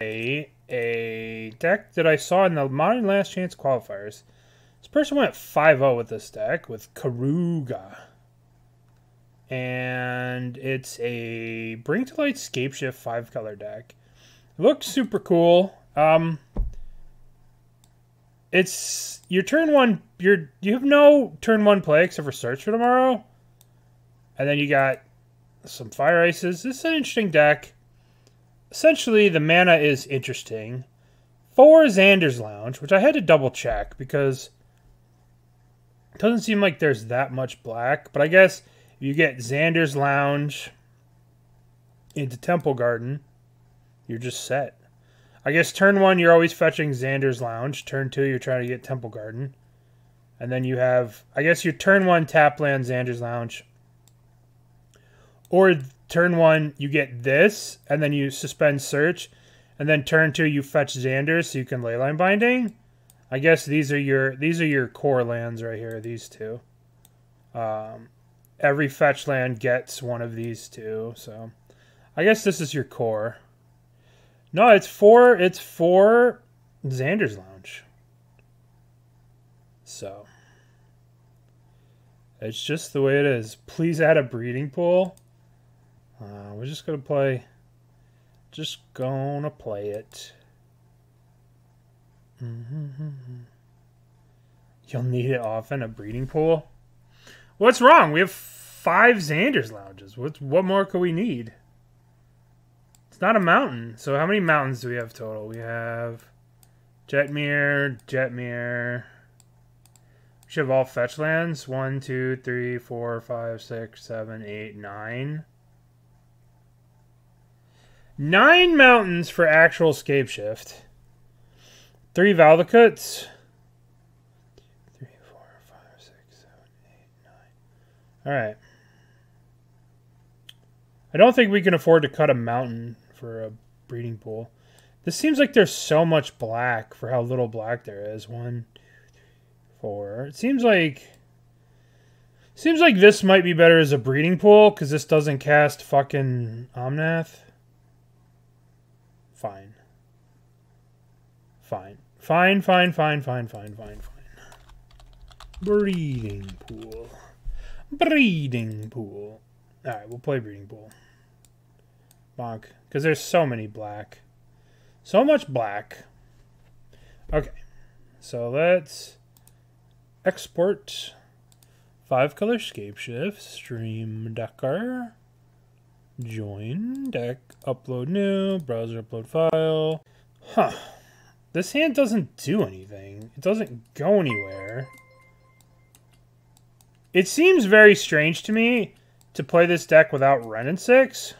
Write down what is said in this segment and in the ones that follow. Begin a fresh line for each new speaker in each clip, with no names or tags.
a deck that I saw in the Modern Last Chance qualifiers. This person went 5-0 with this deck with Keruga. And it's a Bring to Light Scapeshift 5-color deck. It looks super cool. It's your turn one. You have no turn one play except for Search for tomorrow, and then you got some Fire Ices. This is an interesting deck. Essentially, the mana is interesting. 4 Xander's Lounge, which I had to double check because it doesn't seem like there's that much black. But I guess if you get Xander's Lounge into Temple Garden, you're just set. I guess turn 1, you're always fetching Xander's Lounge. Turn 2, you're trying to get Temple Garden. And then you have, I guess your turn 1 tap land Xander's Lounge. Or turn 1, you get this, and then you suspend search. And then turn 2, you fetch Xander so you can Leyline Binding. I guess these are your core lands right here, these two. Every fetch land gets one of these two, so I guess this is your core. No, it's for Xander's Lounge. So it's just the way it is. Please add a breeding pool. We're just gonna play it. You'll need it often, a breeding pool. What's wrong? We have 5 Xander's Lounges. What more could we need? It's not a mountain. So how many mountains do we have total? We have Jetmir. We should have all fetch lands. 1, 2, 3, 4, 5, 6, 7, 8, 9. 9 mountains for actual Scapeshift. 3 Valakuts. 3, 4, 5, 6, 7, 8, 9. Alright. I don't think we can afford to cut a mountain for a breeding pool. This seems like there's so much black for how little black there is. 1, 2, 3, 4. It seems like this might be better as a breeding pool because this doesn't cast fucking Omnath. Fine. Breeding pool. Alright, we'll play breeding pool. Bonk. Because there's so many black. So much black. Okay. So let's export 5-color Scapeshift. Stream Decker. Join. Deck. Upload new. Browser upload file. Huh. This hand doesn't do anything. It doesn't go anywhere. It seems very strange to me to play this deck without Wrenn and 6.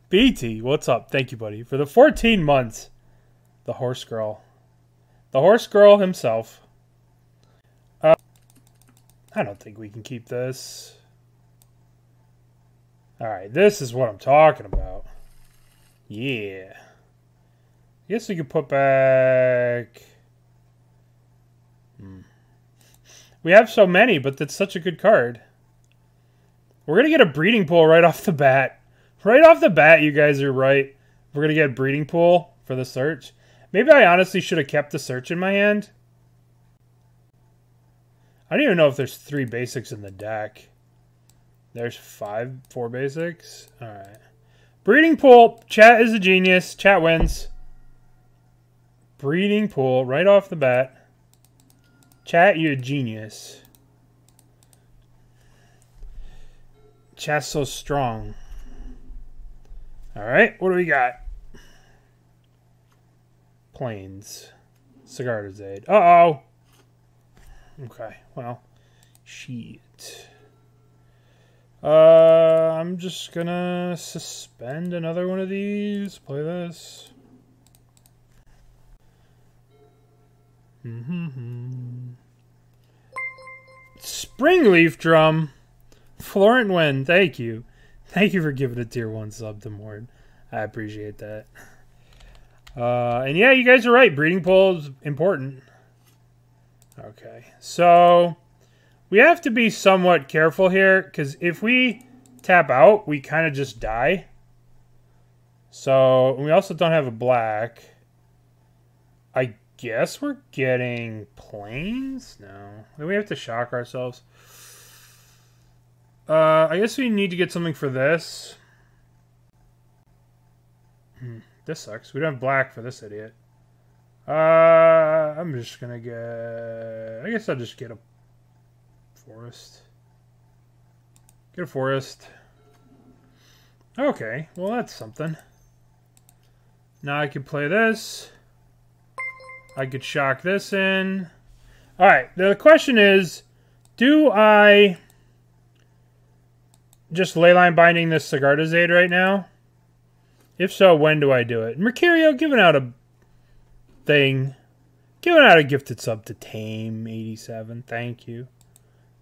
BT, what's up? Thank you, buddy. For the 14 months. The horse girl. The horse girl himself. I don't think we can keep this. Alright, this is what I'm talking about. Yeah. I guess we could put back... We have so many, but that's such a good card. We're going to get a breeding pool right off the bat. Right off the bat, you guys are right. We're going to get a breeding pool for the search. Maybe I honestly should have kept the search in my hand. I don't even know if there's 3 basics in the deck. There's 4 basics. Alright. Breeding pool. Chat is a genius. Chat wins. Breeding pool right off the bat. Chat, you a genius. Chat's so strong. Alright, what do we got? Plains. Cigar's Aid. Uh-oh! Okay, well. Shit. I'm just gonna suspend another one of these. Play this. Springleaf Drum. Florent Wen, thank you. Thank you for giving a tier 1 sub to Mord. I appreciate that. And yeah, you guys are right. Breeding pool is important. Okay, so we have to be somewhat careful here, because if we tap out, we kind of just die. So, we also don't have a black. I guess we're getting plains? No. Then we have to shock ourselves. I guess we need to get something for this. This sucks. We don't have black for this idiot. I'm just gonna get... I guess I'll just get a forest. Get a forest. Okay, well that's something. Now I could play this. I could shock this in. Alright, the question is, do I just Leyline Binding this Sigardazade right now? If so, when do I do it? Mercurio giving out a thing. Giving out a gifted sub to Tame87. Thank you.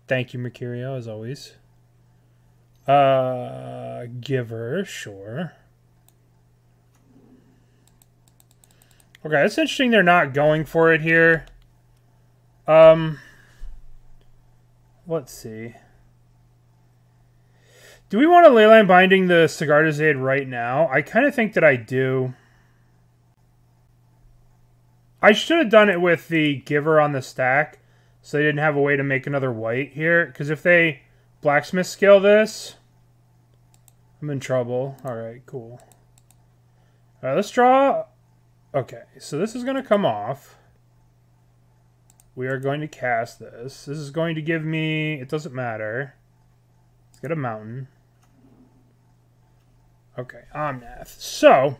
Thank you, Mercurio, as always. Giver, sure. Okay, it's interesting they're not going for it here. Let's see. Do we want to Leyline Binding the Sigardazade right now? I kind of think that I do. I should have done it with the Giver on the stack, so they didn't have a way to make another white here. Because if they blacksmith scale this, I'm in trouble. Alright, cool. Alright, let's draw. Okay, so this is going to come off. We are going to cast this. This is going to give me... It doesn't matter. Let's get a mountain. Okay, Omnath. So,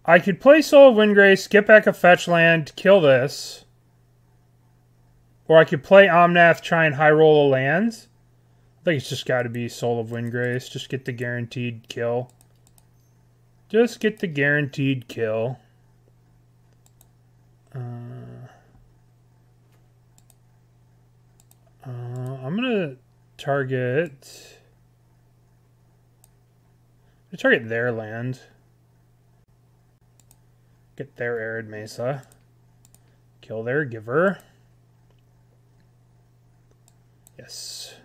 I could play Soul of Windgrace, get back a fetch land, kill this. Or I could play Omnath, try and high roll a land. I think it's just got to be Soul of Windgrace. Just get the guaranteed kill. Just get the guaranteed kill. I'm going to target... target their land. Get their Arid Mesa. Kill their Giver. Yes.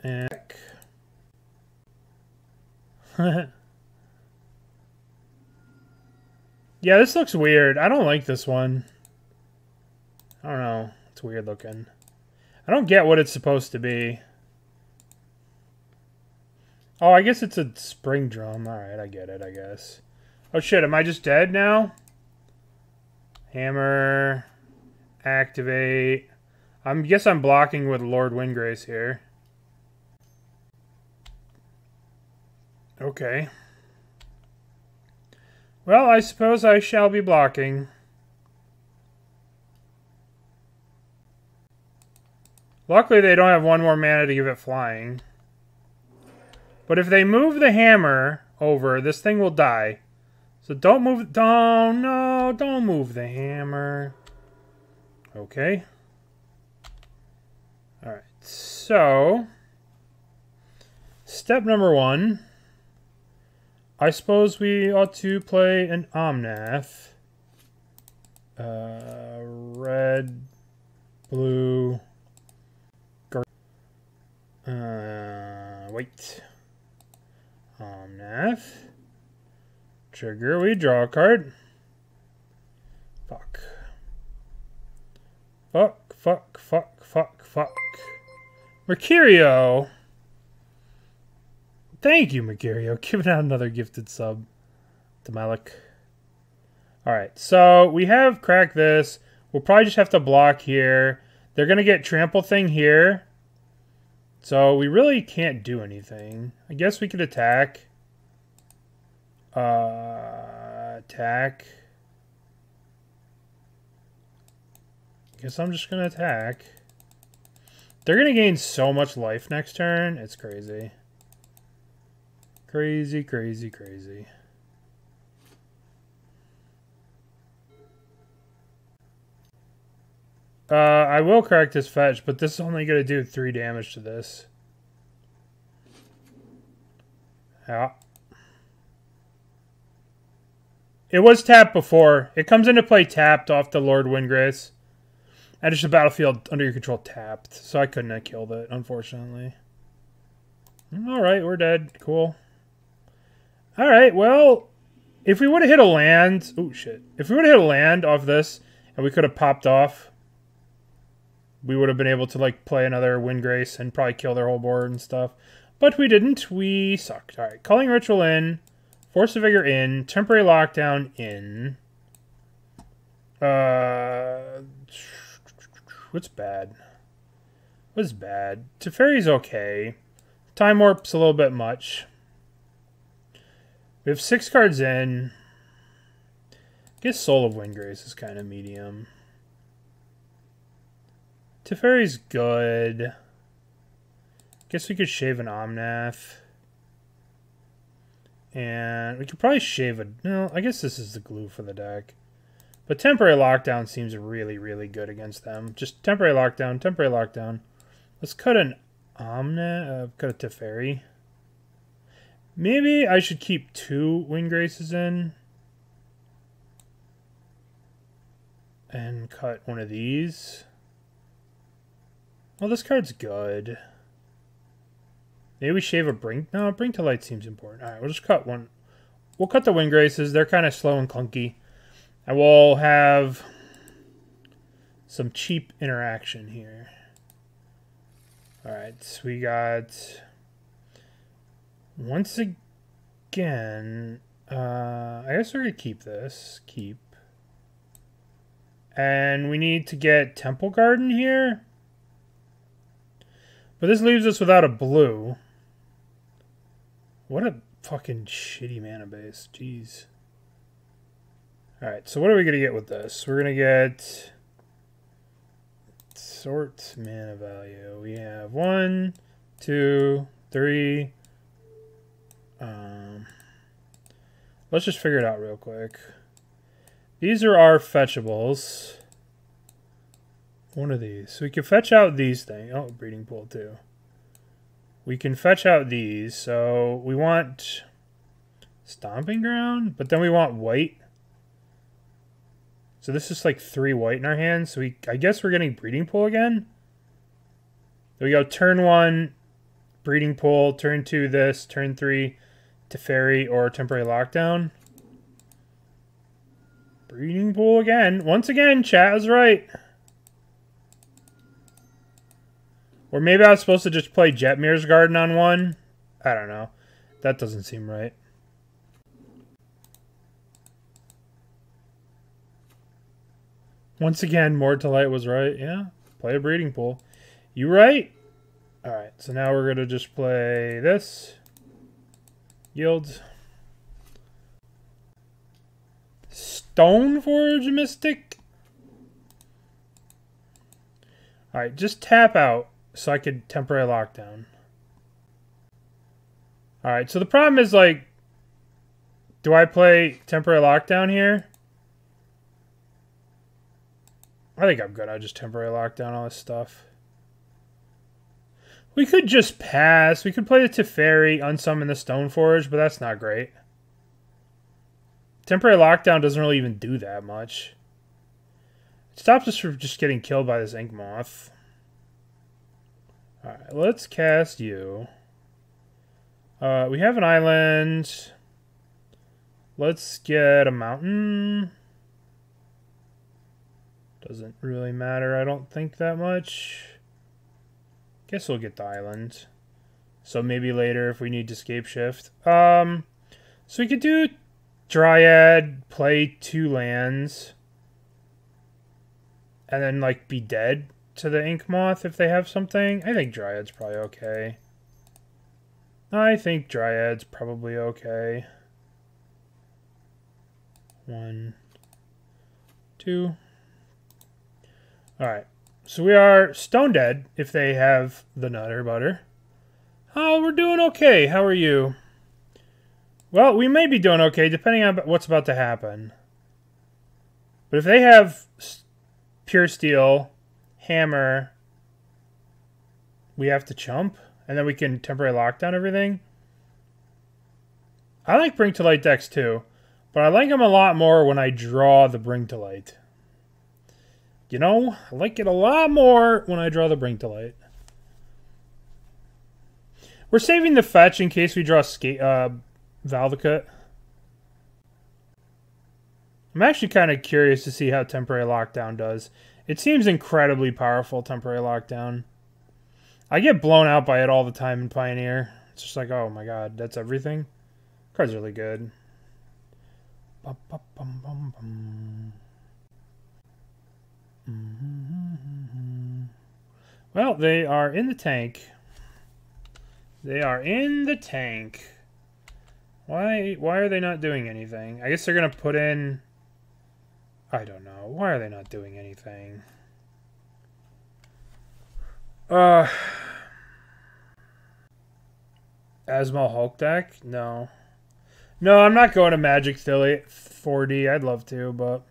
And... yeah, this looks weird. I don't like this one. I don't know. It's weird looking. I don't get what it's supposed to be. Oh, I guess it's a spring drum. Alright, I get it, I guess. Oh shit, am I just dead now? Hammer. Activate. I guess I'm blocking with Lord Windgrace here. Okay. Well, I suppose I shall be blocking. Luckily, they don't have one more mana to give it flying. But if they move the hammer over, this thing will die. So don't move... Oh, no, don't move the hammer. Okay. Alright, so... Step number 1. I suppose we ought to play an Omnath. Red, blue... wait. Omnath. Trigger, we draw a card. Fuck. Fuck, fuck, fuck, fuck, fuck. Mercurio. Thank you, Mercurio. Giving out another gifted sub to Malik. Alright, so we have cracked this. We'll probably just have to block here. They're going to get trample thing here. So we really can't do anything. I guess we could attack. Attack. Guess I'm just going to attack. They're going to gain so much life next turn. It's crazy. Crazy, crazy, crazy. I will correct this fetch, but this is only going to do 3 damage to this. Yeah. It was tapped before. It comes into play tapped off the Lord Windgrace. And it's a battlefield under your control tapped. So I couldn't have killed it, unfortunately. Alright, we're dead. Cool. Alright, well, if we would have hit a land... Oh, shit. If we would have hit a land off this, and we could have popped off, we would have been able to, like, play another Windgrace and probably kill their whole board and stuff. But we didn't. We sucked. Alright, Culling Ritual in. Force of Vigor in. Temporary Lockdown in. What's bad? What's bad? Teferi's okay. Time Warp's a little bit much. We have 6 cards in. I guess Soul of Windgrace is kind of medium. Teferi's good. Guess we could shave an Omnath. And we could probably shave a... No, I guess this is the glue for the deck. But Temporary Lockdown seems really, really good against them. Just Temporary Lockdown, Temporary Lockdown. Let's cut an Omnath, cut a Teferi. Maybe I should keep 2 Windgraces in. And cut one of these. Well, this card's good. Maybe we shave a Bring... No, Bring to Light seems important. Alright, we'll just cut one. We'll cut the Windgraces. They're kind of slow and clunky. And we'll have some cheap interaction here. Alright, so we got... Once again... I guess we're going to keep this. Keep. And we need to get Temple Garden here. But this leaves us without a blue. What a fucking shitty mana base. Jeez. Alright, so what are we going to get with this? We're going to get... Sort mana value. We have 1, 2, 3... let's just figure it out real quick. These are our fetchables. One of these. So we can fetch out these things. Oh, breeding pool too. We can fetch out these. So we want Stomping Ground, but then we want white. So this is like 3 white in our hands. So I guess we're getting breeding pool again. There we go. Turn 1, breeding pool. Turn 2, this. Turn 3, Teferi or Temporary Lockdown. Breeding pool again. Once again, chat was right. Or maybe I was supposed to just play Jetmir's Garden on 1. I don't know. That doesn't seem right. Once again, More to Light was right. Yeah, play a breeding pool. You right? Alright, so now we're going to just play this. Yields. Stoneforge Mystic? Alright, just tap out so I could Temporary Lockdown. Alright, so the problem is, like, do I play Temporary Lockdown here? I think I'm good. I just Temporary Lockdown all this stuff. We could just pass. We could play the Teferi, unsummon the Stoneforge, but that's not great. Temporary Lockdown doesn't really even do that much. It stops us from just getting killed by this Ink Moth. Alright, let's cast you. We have an island. Let's get a mountain. Doesn't really matter, I don't think, that much. Guess we'll get the island. So maybe later if we need to Scapeshift. So we could do Dryad, play 2 lands, and then, like, be dead to the Ink Moth if they have something. I think Dryad's probably okay. I think Dryad's probably okay. 1, 2. Alright. So we are stone dead if they have the Nutter Butter. Oh, we're doing okay. How are you? Well, we may be doing okay depending on what's about to happen. But if they have Pure Steel, Hammer, we have to chump, and then we can Temporary Lockdown everything. I like Bring to Light decks too, but I like them a lot more when I draw the Bring to Light. You know, I like it a lot more when I draw the Bring to Light. We're saving the fetch in case we draw Valakut. I'm actually kind of curious to see how Temporary Lockdown does. It seems incredibly powerful, Temporary Lockdown. I get blown out by it all the time in Pioneer. It's just like, oh my god, that's everything. Card's really good. Bum, bum, bum, bum, bum. Well, they are in the tank. They are in the tank. Why are they not doing anything? I guess they're going to put in... I don't know. Why are they not doing anything? Asmal Hulk deck? No. No, I'm not going to Magic 4D. I'd love to, but...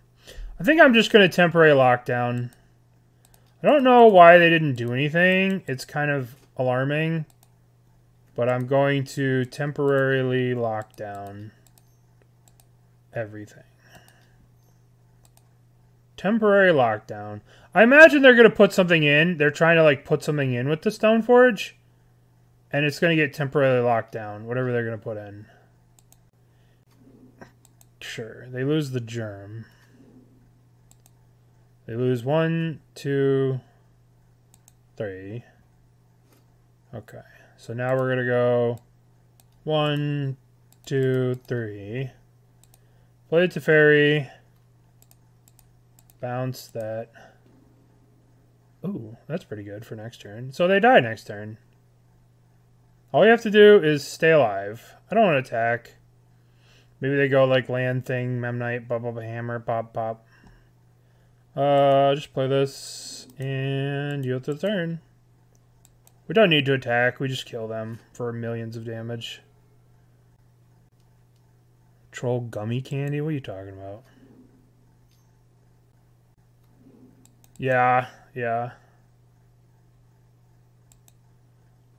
I think I'm just going to temporary lockdown. I don't know why they didn't do anything. It's kind of alarming. But I'm going to temporarily lock down everything. Temporary lockdown. I imagine they're going to put something in. They're trying to like put something in with the Stoneforge. And it's going to get temporarily locked down. Whatever they're going to put in. Sure. They lose the germ. They lose 1, 2, 3. Okay. So now we're going to go 1, 2, 3. Play Teferi. Bounce that. Ooh, that's pretty good for next turn. So they die next turn. All you have to do is stay alive. I don't want to attack. Maybe they go like land thing, Memnite, bubble hammer, pop, pop. Just play this and yield to the turn. We don't need to attack. We just kill them for millions of damage. Troll gummy candy? What are you talking about? Yeah, yeah.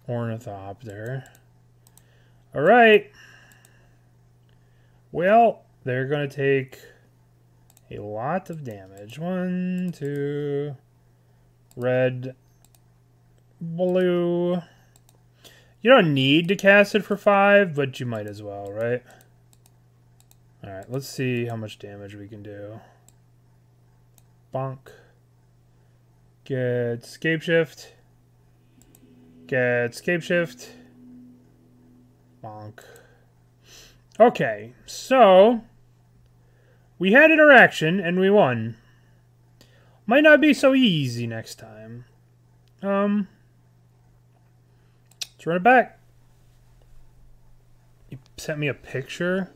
Ornithopter. Alright. Well, they're going to take a lot of damage. 1, 2, red, blue. You don't need to cast it for 5, but you might as well, right? Alright, let's see how much damage we can do. Bonk. Get Scapeshift. Get Scapeshift. Bonk. Okay, so we had interaction and we won. Might not be so easy next time. Let's run it back. You sent me a picture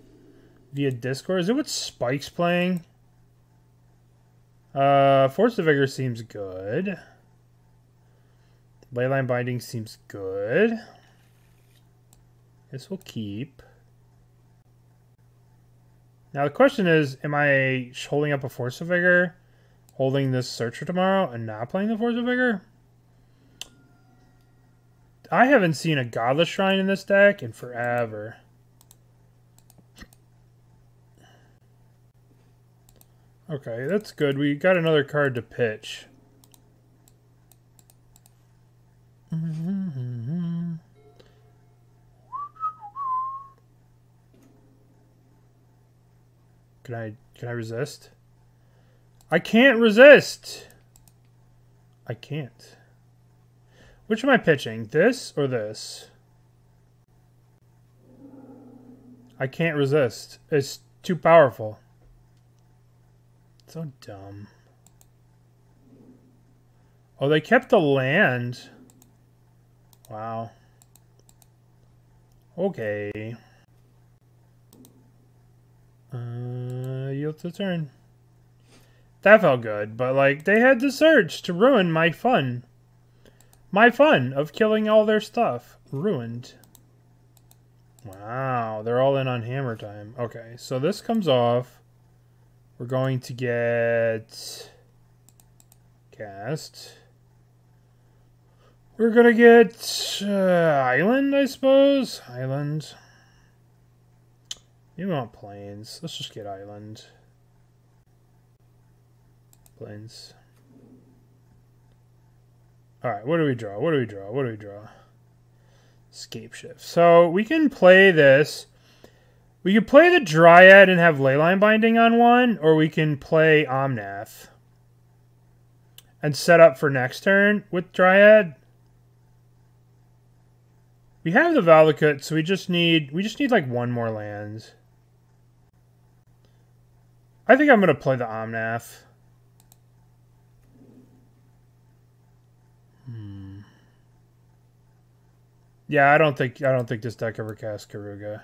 via Discord. Is it what Spike's playing? Force of Vigor seems good. Leyline Binding seems good. This will keep. Now the question is, am I holding up a Force of Vigor, holding this Searcher tomorrow, and not playing the Force of Vigor? I haven't seen a Godless Shrine in this deck in forever. Okay, that's good. We got another card to pitch. Can I resist? I can't resist. I can't. Which am I pitching? This or this? I can't resist. It's too powerful. So dumb. Oh, they kept the land. Wow. Okay. Yield to turn. That felt good, but like they had to search to ruin my fun. My fun of killing all their stuff. Ruined. Wow, they're all in on hammer time. Okay, so this comes off. We're going to get cast. We're gonna get island, I suppose. Island. You want plains. Let's just get island. Plains. Alright, what do we draw? What do we draw? What do we draw? Scapeshift. So we can play this. We could play the Dryad and have Leyline Binding on one, or we can play Omnath and set up for next turn with Dryad. We have the Valakut, so we just need like one more land. I think I'm gonna play the Omnath. Yeah, I don't think this deck ever cast Keruga.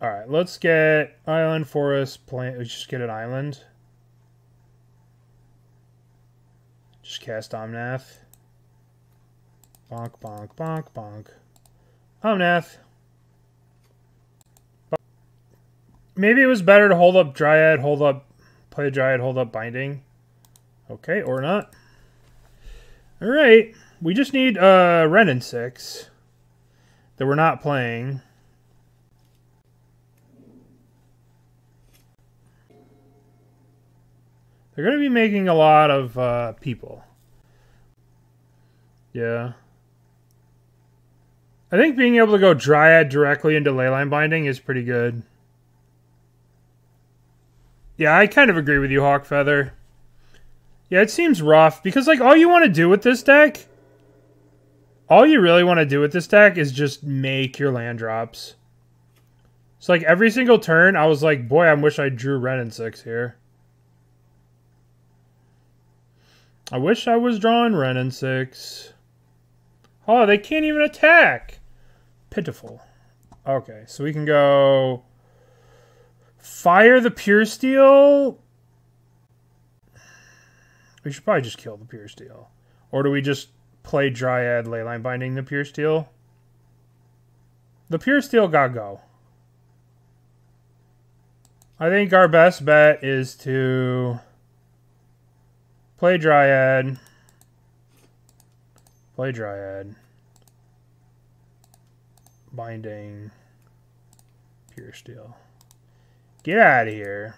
Alright, let's get Island, Forest, Plant. Let's just get an island. Just cast Omnath. Bonk, bonk, bonk, bonk. Omnath. Maybe it was better to hold up Dryad, play Dryad, hold up Binding. Okay, or not. Alright, we just need Renin 6 that we're not playing. They're going to be making a lot of people. Yeah. I think being able to go Dryad directly into Leyline Binding is pretty good. Yeah, I kind of agree with you, Hawkfeather. Yeah, it seems rough because, like, all you want to do with this deck, all you really want to do with this deck is just make your land drops. So, like, every single turn, I was like, boy, I wish I drew Renin 6 here. I wish I was drawing Renin 6. Oh, they can't even attack. Pitiful. Okay, so we can go fire the Pure Steel. We should probably just kill the Pure Steel. Or do we just play Dryad, Leyline Binding the Pure Steel? The Pure Steel gotta go. I think our best bet is to play Dryad. Play Dryad. Binding. Pure Steel. Get out of here.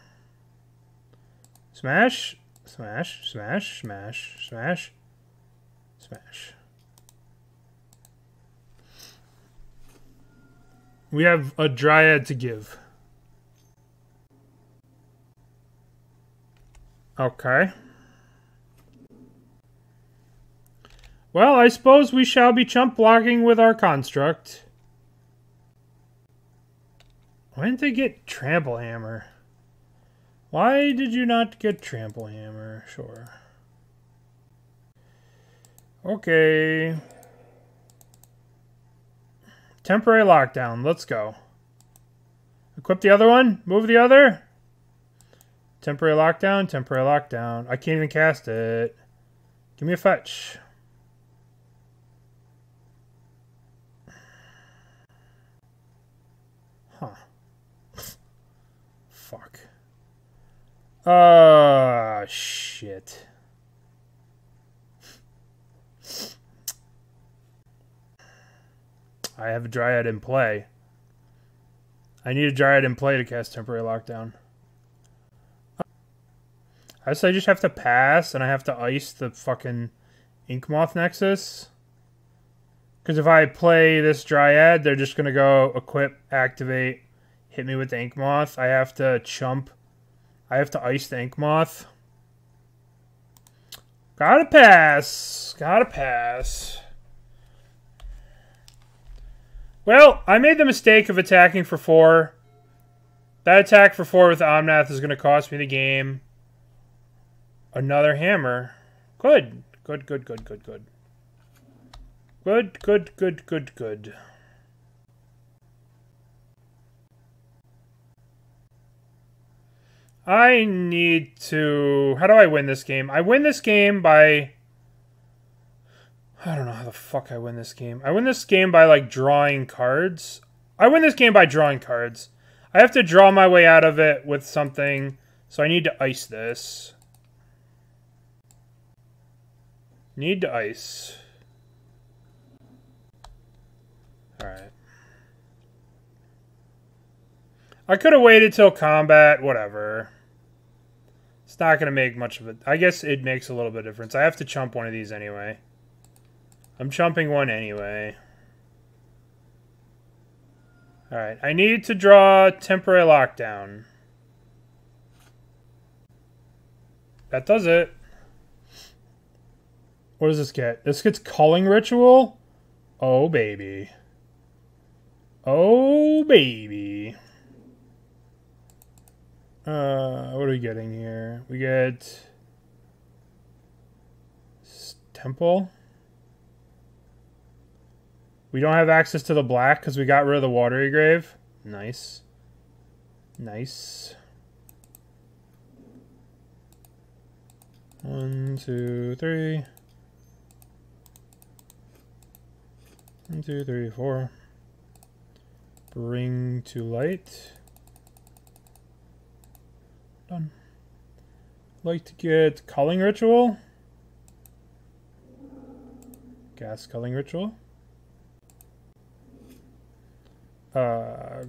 Smash. Smash. Smash. Smash. Smash. Smash. We have a Dryad to give. Okay. Well, I suppose we shall be chump blocking with our construct. Why didn't they get Trample Hammer? Why did you not get Trample Hammer? Sure. Okay. Temporary lockdown. Let's go. Equip the other one. Move the other. Temporary lockdown. Temporary lockdown. I can't even cast it. Give me a fetch. Huh. Fuck. Shit. I have a Dryad in play. I need a Dryad in play to cast Temporary Lockdown. I guess I just have to pass and I have to ice the fucking Inkmoth Nexus. Because if I play this Dryad, they're just going to go equip, activate, hit me with the Inkmoth. I have to chump. I have to ice the Inkmoth. Gotta pass. Gotta pass. Well, I made the mistake of attacking for 4. That attack for 4 with the Omnath is going to cost me the game. Another hammer. Good. Good, good, good, good, good. Good, good, good, good, good. I need to... How do I win this game? I win this game by... I don't know how the fuck I win this game. I win this game by, like, drawing cards. I win this game by drawing cards. I have to draw my way out of it with something, so I need to ice this. Need to ice. Alright. I could have waited till combat, whatever. It's not going to make much of it. I guess it makes a little bit of difference. I have to chump one of these anyway. I'm chumping one anyway. Alright, I need to draw Temporary Lockdown. That does it. What does this get? This gets Culling Ritual? Oh, baby. Oh, baby. What are we getting here? We get... Temple? We don't have access to the black because we got rid of the Watery Grave. Nice. Nice. 1, 2, 3. 1, 2, 3, 4. Bring to light. Done. Like to get Culling Ritual. Gas Culling Ritual.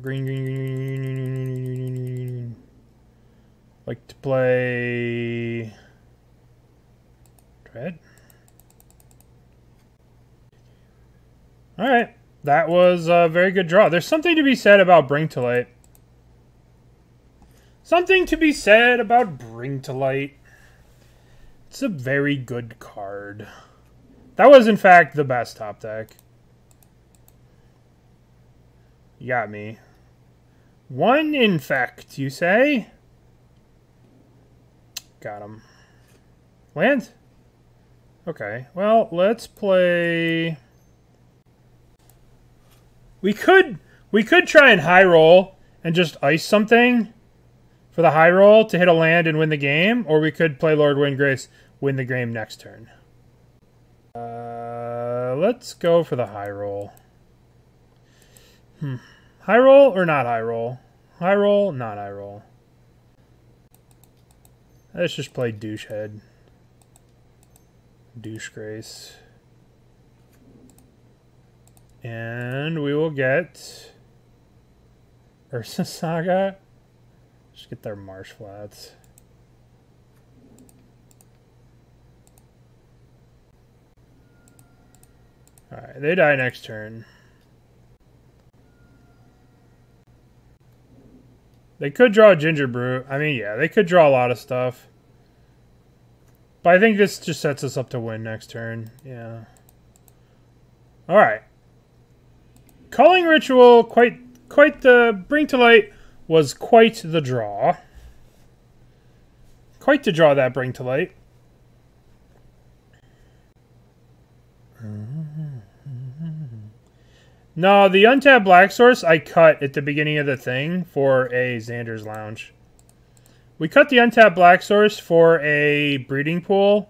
Green. Like to play Dryad. Alright. That was a very good draw. There's something to be said about Bring to Light. Something to be said about Bring to Light. It's a very good card. That was, in fact, the best top deck. You got me. 1 Infect, you say? Got him. Land? Okay. Well, let's play... We could try and high roll and just ice something for the high roll to hit a land and win the game, or we could play Lord Windgrace, win the game next turn. Let's go for the high roll. High roll or not high roll? High roll, not high roll. Let's just play Douchehead. Douchegrace. And we will get Ursa Saga. Just get their Marsh Flats. Alright, they die next turn. They could draw a Ginger Brew. I mean, yeah, they could draw a lot of stuff. But I think this just sets us up to win next turn. Yeah. Alright. Culling Ritual, quite the... Bring to Light was quite the draw. Quite the draw, that Bring to Light. No, the untapped Black Source I cut at the beginning of the thing for a Xander's Lounge. We cut the untapped Black Source for a breeding pool.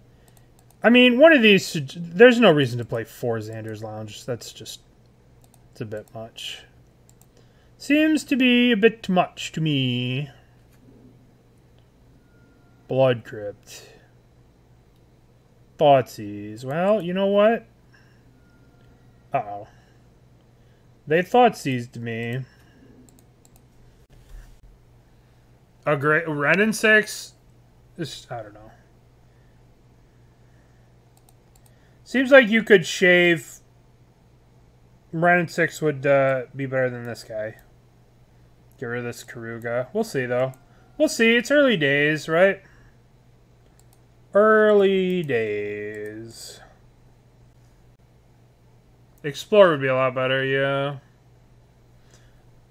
I mean, one of these... There's no reason to play 4 Xander's Lounge. That's just... It's a bit much. Seems to be a bit much to me. Blood Crypt. Thoughtseize. Well, you know what? Uh-oh. They Thoughtseized me. A great... Ren and 6? This, I don't know. Seems like you could shave... Ren and 6 would be better than this guy. Get rid of this Keruga. We'll see, though. We'll see. It's early days, right? Early days. Explore would be a lot better, yeah.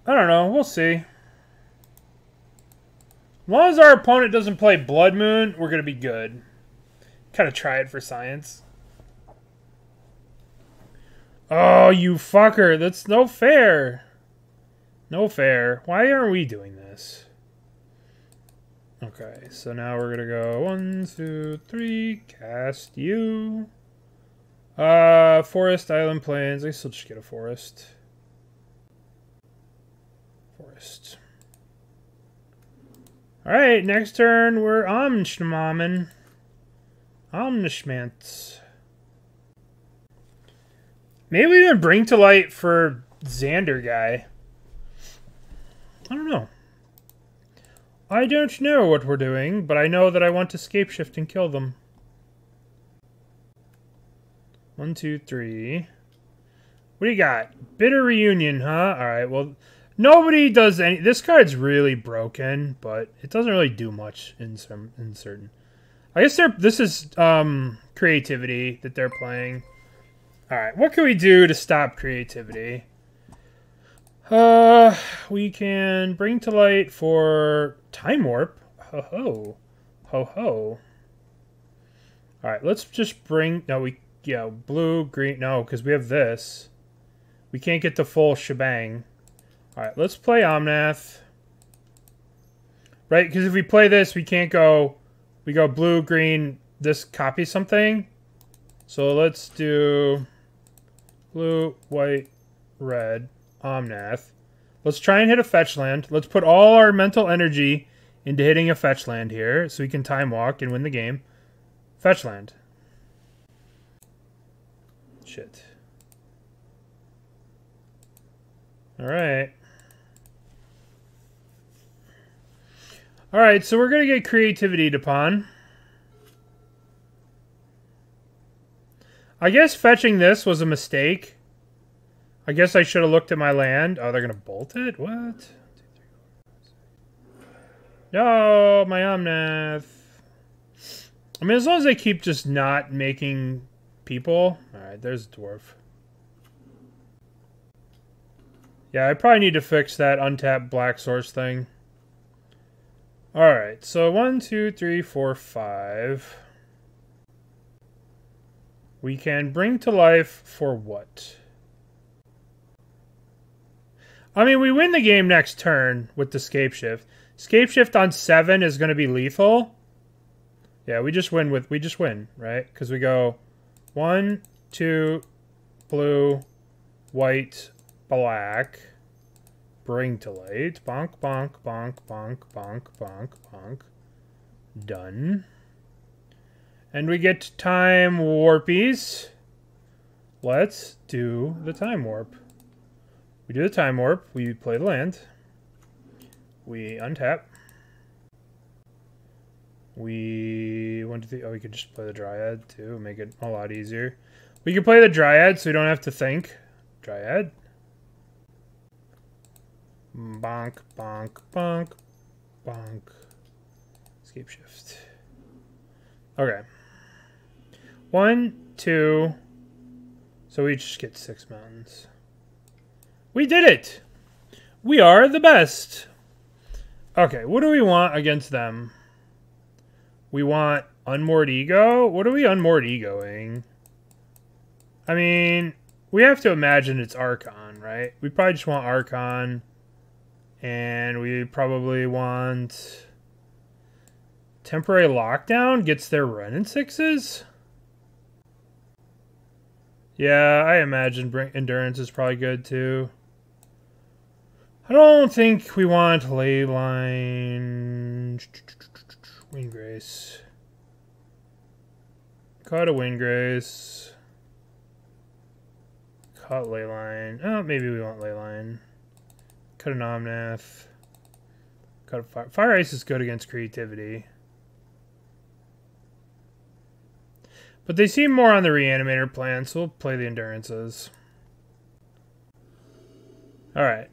I don't know. We'll see. As long as our opponent doesn't play Blood Moon, we're going to be good. Kind of try it for science. Oh, you fucker. That's no fair. No fair. Why aren't we doing this? Okay, so now we're going to go 1, 2, 3, cast you. Forest, Island, Plains. I guess I'll just get a forest. Forest. Alright, next turn we're Omnaths. Omnaths. Maybe we even Bring to Light for Xander guy. I don't know. I don't know what we're doing, but I know that I want to Scapeshift and kill them. 1, 2, 3. What do you got? Bitter Reunion, huh? Alright, well, Nobody does any... This card's really broken, but it doesn't really do much in certain... I guess this is creativity that they're playing. Alright, what can we do to stop creativity? We can bring to light for Time Warp. Ho ho. Ho ho. Alright, let's just bring... No, blue, green... No, because we have this. We can't get the full shebang. Alright, let's play Omnath. Right, because if we play this, we can't go... We go blue, green, this copies something. So let's do... Blue, white, red, Omnath. Let's try and hit a fetch land. Let's put all our mental energy into hitting a fetch land here, so we can time walk and win the game. Fetch land. Shit. Alright. Alright, so we're going to get creativity to pawn. I guess fetching this was a mistake. I guess I should have looked at my land. Oh, they're going to bolt it? What? No, my Omnath. I mean, as long as they keep just not making people. Alright, there's a dwarf. Yeah, I probably need to fix that untapped black source thing. Alright, so 1, 2, 3, 4, 5. We can bring to life for what? I mean, we win the game next turn with the Scapeshift. Scapeshift on 7 is going to be lethal. Yeah, we just win, right? Because we go 1, 2, blue, white, black. Bring to light. Bonk, bonk, bonk, bonk, bonk, bonk, bonk. Done. And we get time warpies. Let's do the time warp. We do the time warp. We play the land. We untap. We want to... Oh, we could just play the Dryad too. Make it a lot easier. We can play the Dryad so we don't have to think. Dryad. Bonk, bonk, bonk, bonk. Scapeshift. Okay. 1, 2. So we just get 6 mountains. We did it! We are the best! Okay, what do we want against them? We want Unmoored Ego? What are we Unmoored Egoing? I mean, we have to imagine it's Archon, right? We probably just want Archon. And we probably want... Temporary Lockdown gets their run in 6s? Yeah, I imagine Endurance is probably good too. I don't think we want Leyline... Windgrace. Cut a Windgrace. Cut Leyline. Oh, maybe we want Leyline. Cut an Omnath. Cut a Fire. Fire Ice is good against creativity. But they seem more on the Reanimator plan, so we'll play the Endurances. Alright.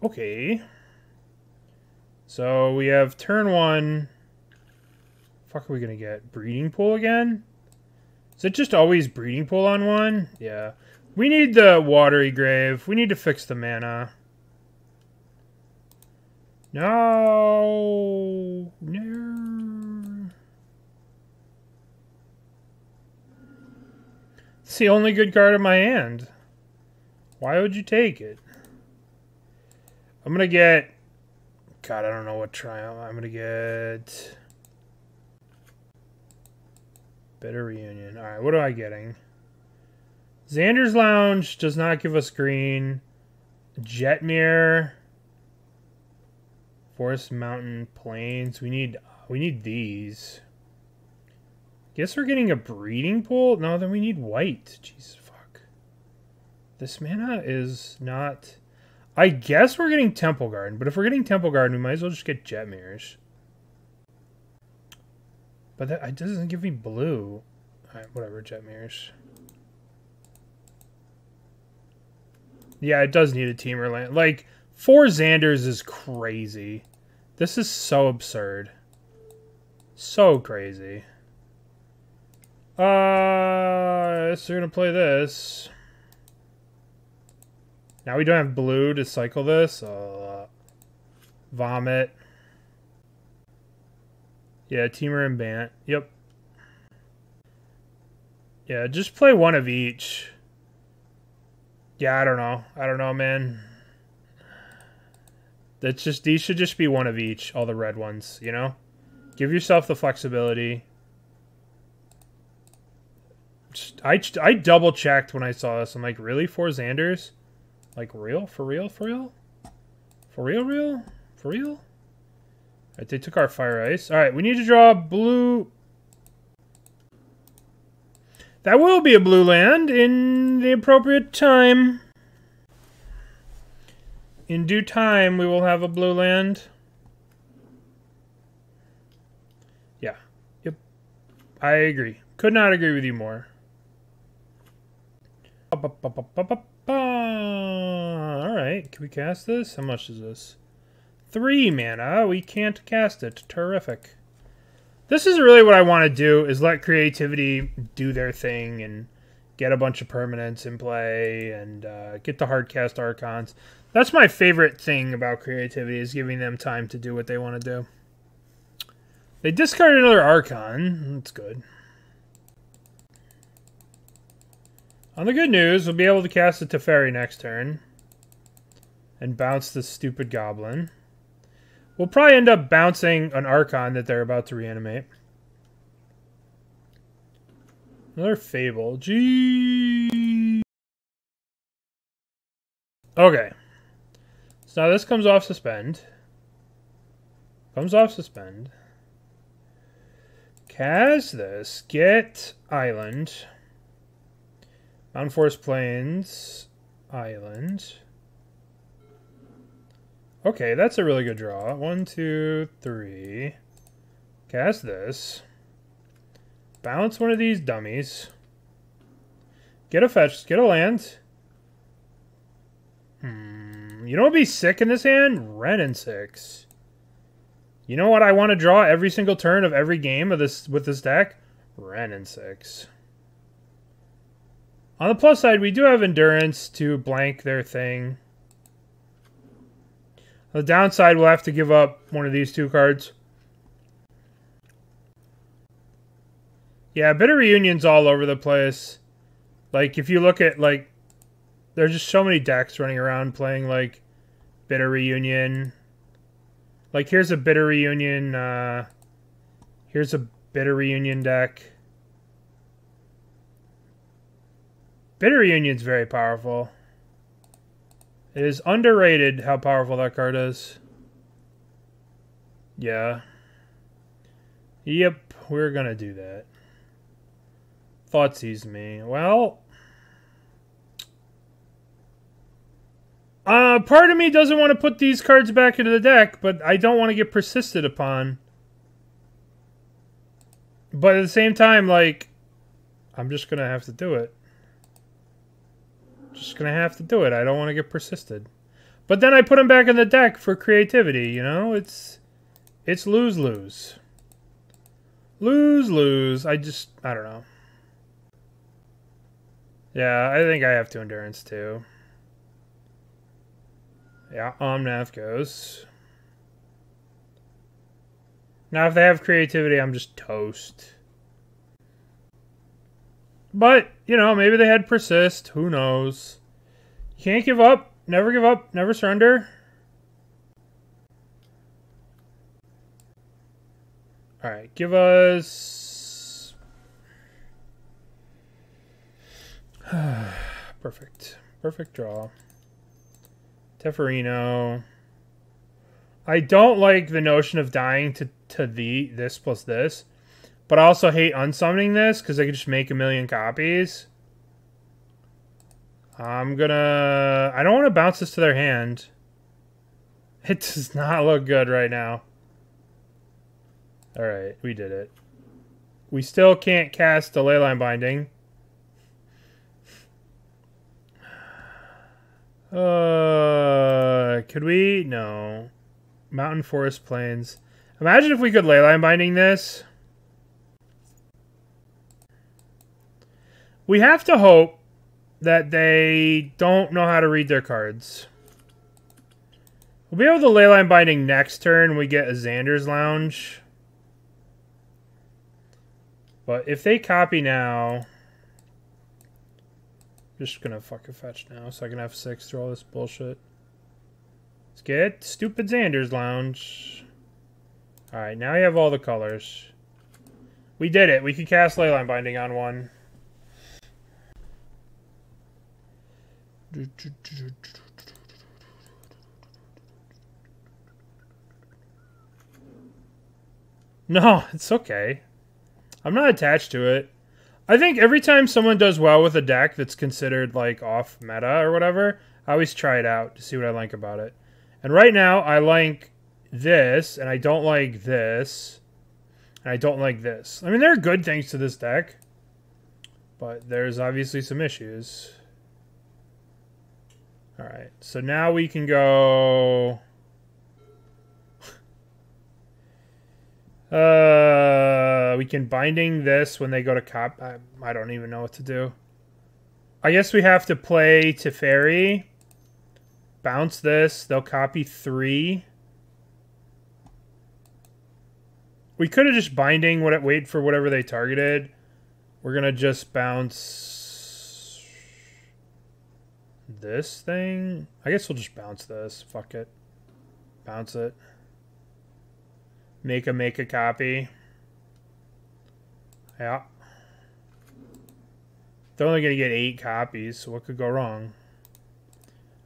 Okay. So we have turn 1. Fuck are we gonna get? Breeding Pool again? Is it just always Breeding Pool on 1? Yeah. We need the Watery Grave. We need to fix the mana. No. No. It's the only good card in my hand. Why would you take it? I'm gonna get... God, I don't know what triumph. I'm gonna get... Bitter Reunion. Alright, what am I getting? Xander's Lounge does not give us green. Jetmir. Forest Mountain Plains. We need these. Guess we're getting a Breeding Pool? No, then we need white. Jesus fuck. This mana is not... I guess we're getting Temple Garden, but if we're getting Temple Garden, we might as well just get Jetmirs. But that it doesn't give me blue. Alright, whatever, Jetmirs. Yeah, it does need a Temur land. Like, 4 Xanders is crazy. This is so absurd. So crazy. So we're gonna play this. Now we don't have blue to cycle this. Vomit. Yeah, Temur and Bant. Yep. Yeah, just play one of each. Yeah, I don't know. I don't know, man. That's just, these should just be one of each, all the red ones, you know? Give yourself the flexibility. I double checked when I saw this. I'm like, really? 4 Xanders? Like, real? For real? For real? For real? Real? For real? Alright, they took our fire ice. Alright, we need to draw blue. That will be a blue land in the appropriate time. In due time, we will have a blue land. Yeah. Yep. I agree. Could not agree with you more. Alright, can we cast this? How much is this? 3 mana. We can't cast it. Terrific. This is really what I want to do, is let creativity do their thing and get a bunch of permanents in play and get the hardcast Archons. That's my favorite thing about creativity, is giving them time to do what they want to do. They discarded another Archon. That's good. On the good news, we'll be able to cast a Teferi next turn and bounce this stupid goblin. We'll probably end up bouncing an Archon that they're about to reanimate. Another Fable. Gee. Okay. So now this comes off suspend. Comes off suspend. Cast this. Get island. Mountain Forest Plains. Island. Okay, that's a really good draw. 1, 2, 3. Cast this. Bounce one of these dummies. Get a fetch. Get a land. You know what would be sick in this hand? Wrenn and 6. You know what I want to draw every single turn of every game of this with this deck? Wrenn and 6. On the plus side, we do have Endurance to blank their thing. On the downside, we'll have to give up one of these 2 cards. Yeah, Bitter Reunion's all over the place. Like, if you look at, like, there's just so many decks running around playing, like, Bitter Reunion. Like, here's a Bitter Reunion, here's a Bitter Reunion deck. Bitter Reunion's very powerful. It is underrated how powerful that card is. Yeah. Yep, we're gonna do that. Thoughtseize me. Well, part of me doesn't want to put these cards back into the deck, but I don't want to get persisted upon. But at the same time, like, I'm just gonna have to do it. Just gonna have to do it. I don't want to get persisted. But then I put them back in the deck for creativity, you know? It's lose-lose. Lose-lose. I don't know. Yeah, I think I have to Endurance too. Yeah, Omnath goes. Now if they have creativity, I'm just toast. But, you know, maybe they had persist. Who knows? You can't give up. Never give up. Never surrender. Alright, give us... Perfect. Perfect draw. Teferino. I don't like the notion of dying to this plus this. But I also hate unsummoning this because I could just make a million copies. I don't want to bounce this to their hand. It does not look good right now. Alright, we did it. We still can't cast the Leyline Binding. Could we? No. Mountain, forest, plains. Imagine if we could Leyline Binding this. We have to hope that they don't know how to read their cards. We'll be able to Leyline Binding next turn when we get a Xander's Lounge. But if they copy now... I'm just gonna fucking fetch now so I can have 6 through all this bullshit. Let's get stupid Xander's Lounge. Alright, now you have all the colors. We did it. We could cast Leyline Binding on one. No, it's okay. I'm not attached to it. I think every time someone does well with a deck that's considered like off meta or whatever, I always try it out to see what I like about it. And right now, I like this, and I don't like this, and I don't like this. I mean, there are good things to this deck, but there's obviously some issues. Alright, so now we can go... we can Binding this when they go to cop. I don't even know what to do. I guess we have to play Teferi. Bounce this. They'll copy 3. We could have just Binding, wait for whatever they targeted. We're going to just bounce this thing. I guess we'll just bounce this. Fuck it. Bounce it. Make a copy. Yeah. They're only going to get 8 copies, so what could go wrong?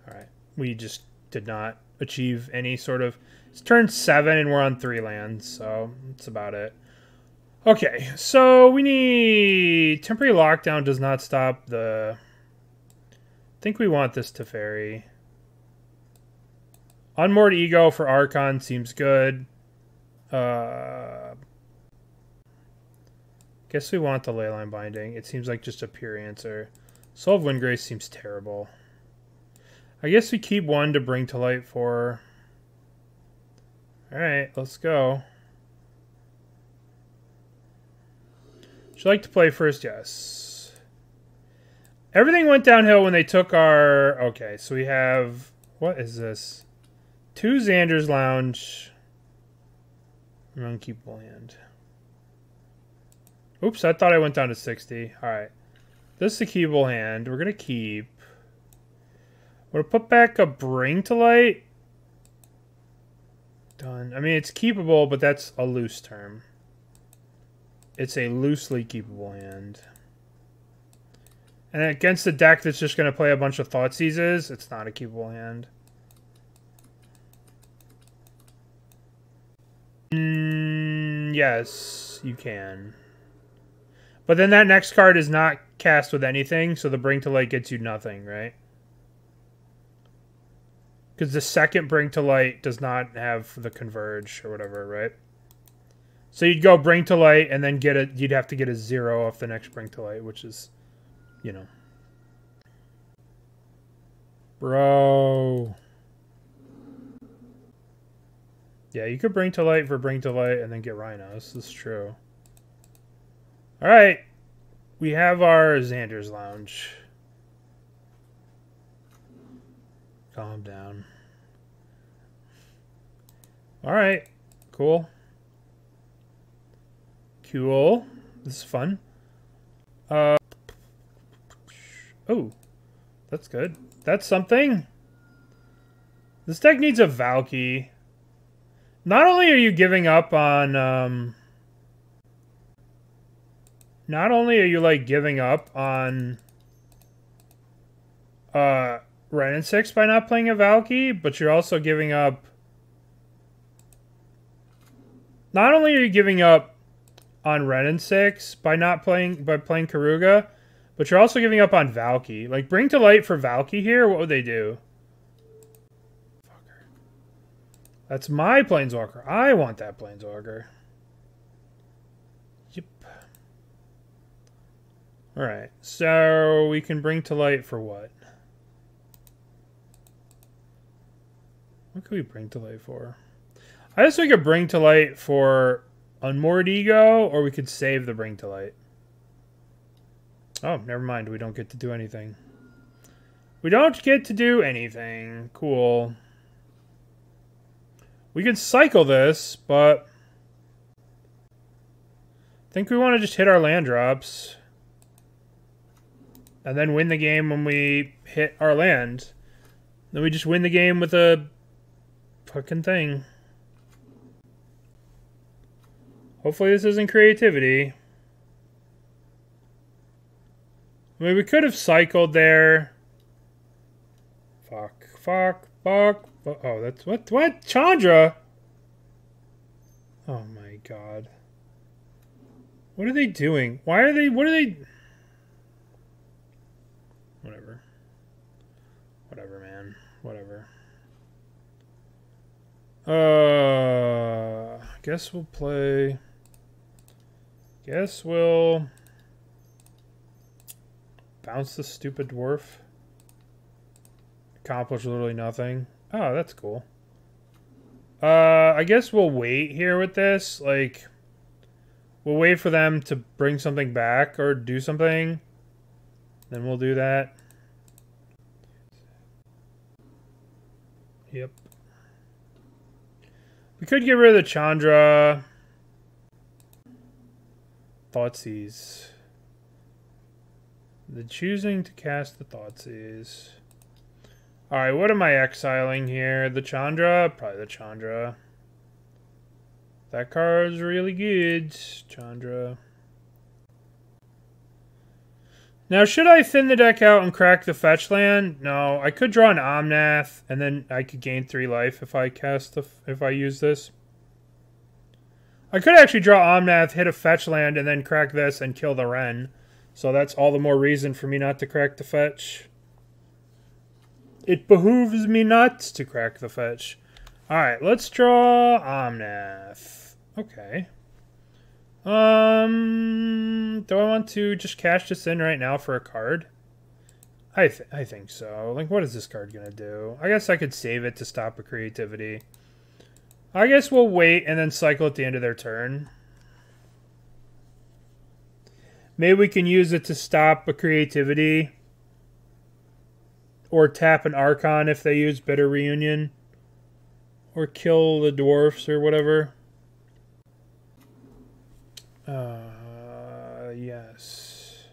Alright. We just did not achieve any sort of... It's turn 7 and we're on 3 lands, so that's about it. Okay, so we need... Temporary Lockdown does not stop the... I think we want this Teferi. Unmoored Ego for Archon seems good. Guess we want the Leyline Binding. It seems like just a pure answer. Soul of Windgrace seems terrible. I guess we keep 1 to bring to light for... Alright, let's go. Would you like to play first? Yes. Everything went downhill when they took our... Okay, so we have... What is this? 2 Xander's Lounge... Unkeepable hand. Oops, I thought I went down to 60. Alright. This is a keepable hand. We're going to keep. We're going to put back a Bring to Light. Done. I mean, it's keepable, but that's a loose term. It's a loosely keepable hand. And against a deck that's just going to play a bunch of Thoughtseizes, it's not a keepable hand. Yes, you can. But then that next card is not cast with anything, so the Bring to Light gets you nothing, right? Because the second Bring to Light does not have the Converge or whatever, right? So you'd go Bring to Light and then get you'd have to get a 0 off the next Bring to Light, which is, you know. Bro. Yeah, you could Bring to Light for Bring to Light and then get Rhinos. This is true. Alright. We have our Xander's Lounge. Calm down. Alright. Cool. Cool. This is fun. Oh. That's good. That's something. This deck needs a Valky. Not only are you giving up on, not only are you, like, giving up on, Ren and 6 by not playing a Valky, but you're also giving up, not only are you giving up on Ren and 6 by playing Keruga, but you're also giving up on Valky. Like, Bring to Light for Valky here, what would they do? That's my Planeswalker. I want that Planeswalker. Yep. Alright, so we can Bring to Light for what? What could we bring to light for? I guess we could bring to light for Unmoored Ego, or we could save the bring to light. Oh, never mind. We don't get to do anything. We don't get to do anything. Cool. We could cycle this, but I think we want to just hit our land drops. And then win the game when we hit our land. Then we just win the game with a fucking thing. Hopefully this isn't creativity. I mean, we could have cycled there. Fuck, fuck, fuck. Oh, that's what? Chandra? Oh my god. What are they doing? Why are they, what are they? Whatever. Whatever, man. Whatever. Guess we'll play. Guess we'll bounce the stupid dwarf. Accomplish literally nothing. Oh, that's cool. I guess we'll wait here with this. Like, we'll wait for them to bring something back or do something. Then we'll do that. Yep. We could get rid of the Chandra. Thoughtseize. The choosing to cast the Thoughtseize. Alright, what am I exiling here? The Chandra? Probably the Chandra. That card's really good. Chandra. Now, should I thin the deck out and crack the fetch land? No, I could draw an Omnath, and then I could gain 3 life if I if I use this. I could actually draw Omnath, hit a fetch land, and then crack this and kill the Wrenn. So that's all the more reason for me not to crack the fetch. It behooves me not to crack the fetch. Alright, let's draw Omnath. Okay. Do I want to just cash this in right now for a card? I think so. Like, what is this card gonna do? I guess I could save it to stop a creativity. I guess we'll wait and then cycle at the end of their turn. Maybe we can use it to stop a creativity. Or tap an Archon if they use Bitter Reunion. Or kill the dwarfs or whatever. Yes.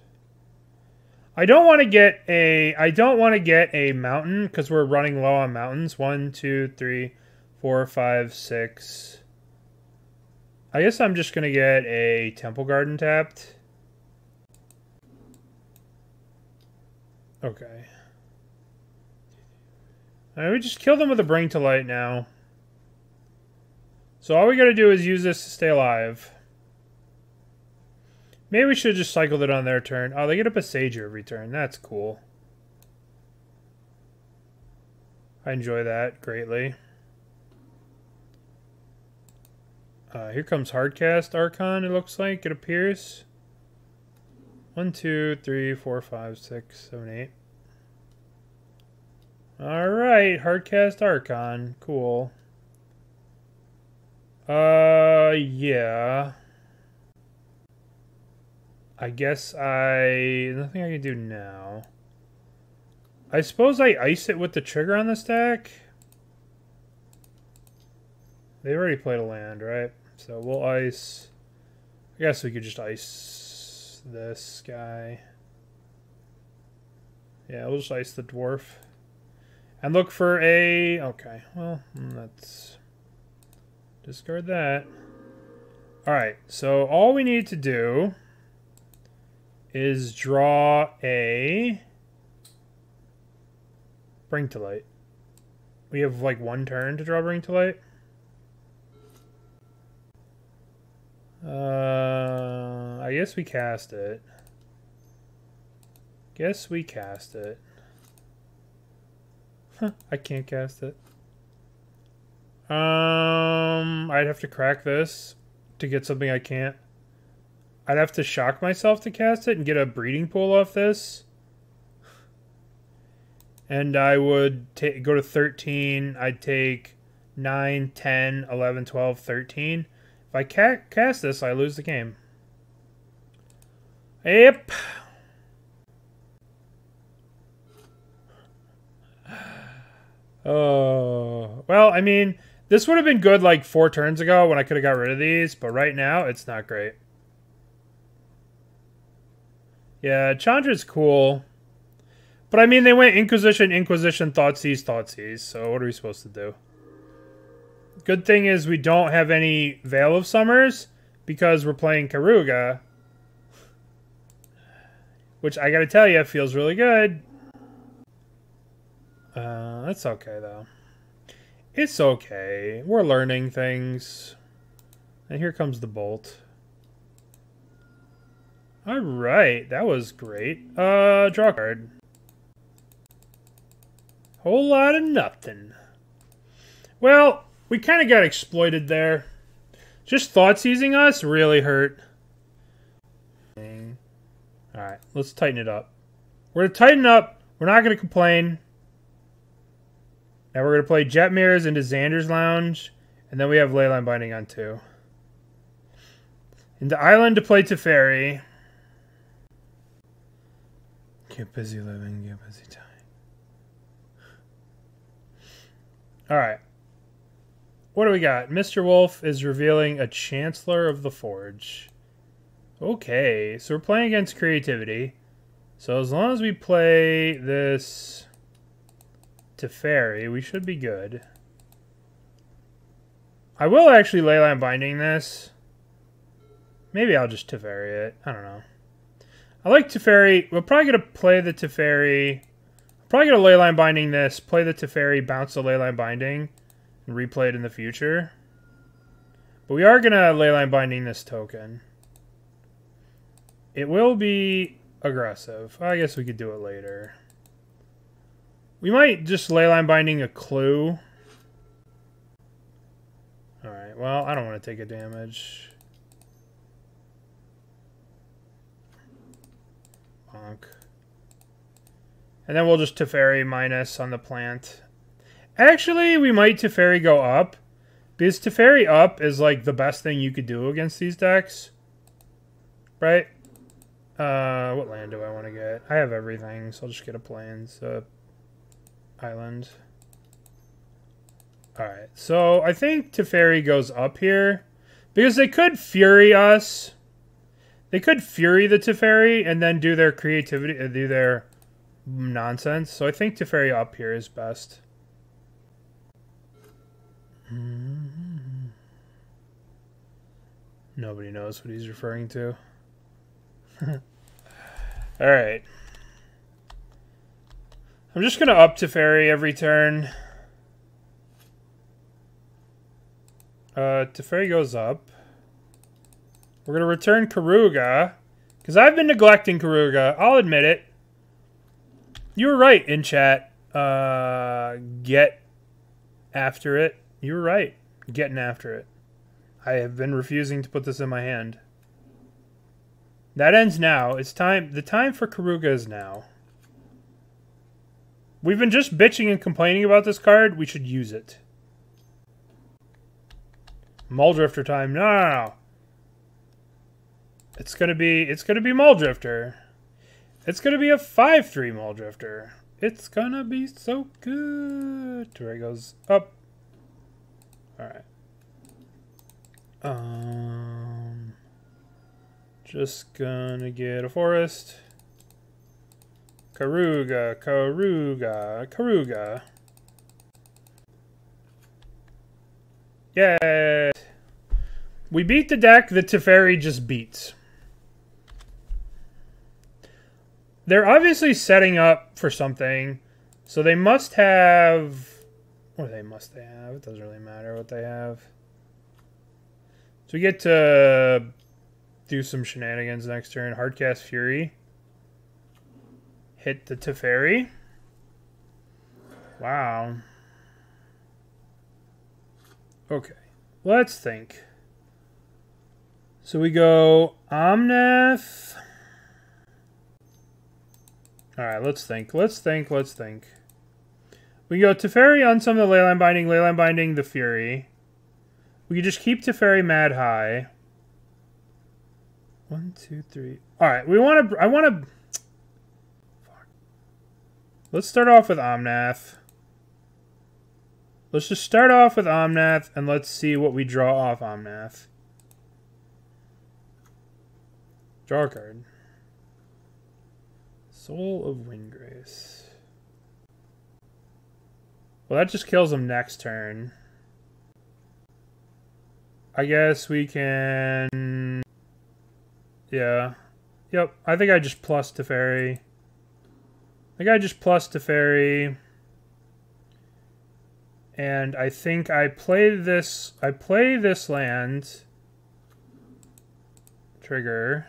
I don't want to get a mountain because we're running low on mountains. 1, 2, 3, 4, 5, 6. I guess I'm just gonna get a Temple Garden tapped. Okay. Alright, we just kill them with a Bring to Light now. So all we gotta do is use this to stay alive. Maybe we should have just cycled it on their turn. Oh, they get a Passager every turn. That's cool. I enjoy that greatly. Here comes Hardcast Archon, it looks like. It appears. 1, 2, 3, 4, 5, 6, 7, 8. Alright, Hardcast Archon. Cool. Yeah. I guess nothing I can do now. I suppose I ice it with the trigger on this deck. They already played a land, right? So we'll ice. I guess we could just ice this guy. Yeah, we'll just ice the dwarf. And look for a... Okay, well, let's discard that. Alright, so all we need to do is draw a Bring to Light. We have like 1 turn to draw Bring to Light. I guess we cast it. Guess we cast it. I can't cast it. I'd have to crack this to get something I can't. I'd have to shock myself to cast it and get a breeding pool off this. And I would go to 13. I'd take 9, 10, 11, 12, 13. If I cast this, I lose the game. Yep. Oh. Well, I mean, this would have been good like 4 turns ago when I could have got rid of these. But right now, it's not great. Yeah, Chandra's cool. But I mean, they went Inquisition, Inquisition, Thoughtseize, Thoughtseize. So what are we supposed to do? Good thing is we don't have any Veil of Summers because we're playing Keruga. Which I gotta tell you, feels really good. That's okay though. It's okay. We're learning things. And here comes the bolt. Alright, that was great. Draw a card. Whole lot of nothing. Well, we kind of got exploited there. Just Thoughtseizing us really hurt. Alright, let's tighten it up. We're going to tighten up. We're not going to complain. Now we're going to play Jetmirs into Xander's Lounge. And then we have Leyline Binding on 2. Into Island to play Teferi. Get busy living, get busy dying. Alright. What do we got? Mr. Wolf is revealing a Chancellor of the Forge. Okay, so we're playing against creativity. So as long as we play this Teferi, we should be good. I will actually Leyline Binding this. Maybe I'll just Teferi it. I don't know. I like Teferi. We're probably going to play the Teferi. Probably going to Leyline Binding this, play the Teferi, bounce the Leyline Binding, and replay it in the future. But we are going to Leyline Binding this token. It will be aggressive. I guess we could do it later. We might just Leyline Binding a clue. Alright, well, I don't want to take a damage. Bonk. And then we'll just Teferi minus on the plant. Actually, we might Teferi go up. Because Teferi up is like the best thing you could do against these decks. Right? What land do I want to get? I have everything, so I'll just get a plains island. Alright, so I think Teferi goes up here. Because they could Fury us. They could Fury the Teferi and then do their creativity, do their nonsense. So I think Teferi up here is best. Nobody knows what he's referring to. Alright. I'm just going to up Teferi every turn. Teferi goes up. We're going to return Keruga. Because I've been neglecting Keruga. I'll admit it. You were right in chat. Get after it. You were right. Getting after it. I have been refusing to put this in my hand. That ends now. It's time. The time for Keruga is now. We've been just bitching and complaining about this card. We should use it. Muldrifter time. No. It's gonna be Muldrifter. It's gonna be a 5/3 Muldrifter. It's gonna be so good. Teferi goes up. Alright. Just gonna get a forest. Keruga, Keruga, Keruga. Yeah. We beat the deck that Teferi just beats. They're obviously setting up for something. So they must have... What must they have? It doesn't really matter what they have. So we get to do some shenanigans next turn. Hardcast Fury. Hit the Teferi. Wow. Okay. Let's think. So we go Omnath. Alright, let's think. Let's think. Let's think. We go Teferi on some of the Leyline Binding the Fury. We can just keep Teferi mad high. 1, 2, 3. Alright, I wanna fuck. Let's start off with Omnath. Let's just start off with Omnath and let's see what we draw off Omnath. Draw a card. Soul of Windgrace. Well, that just kills him next turn. I guess we can... Yeah. Yep, I think I just plus Teferi. And I think I play this land. Trigger.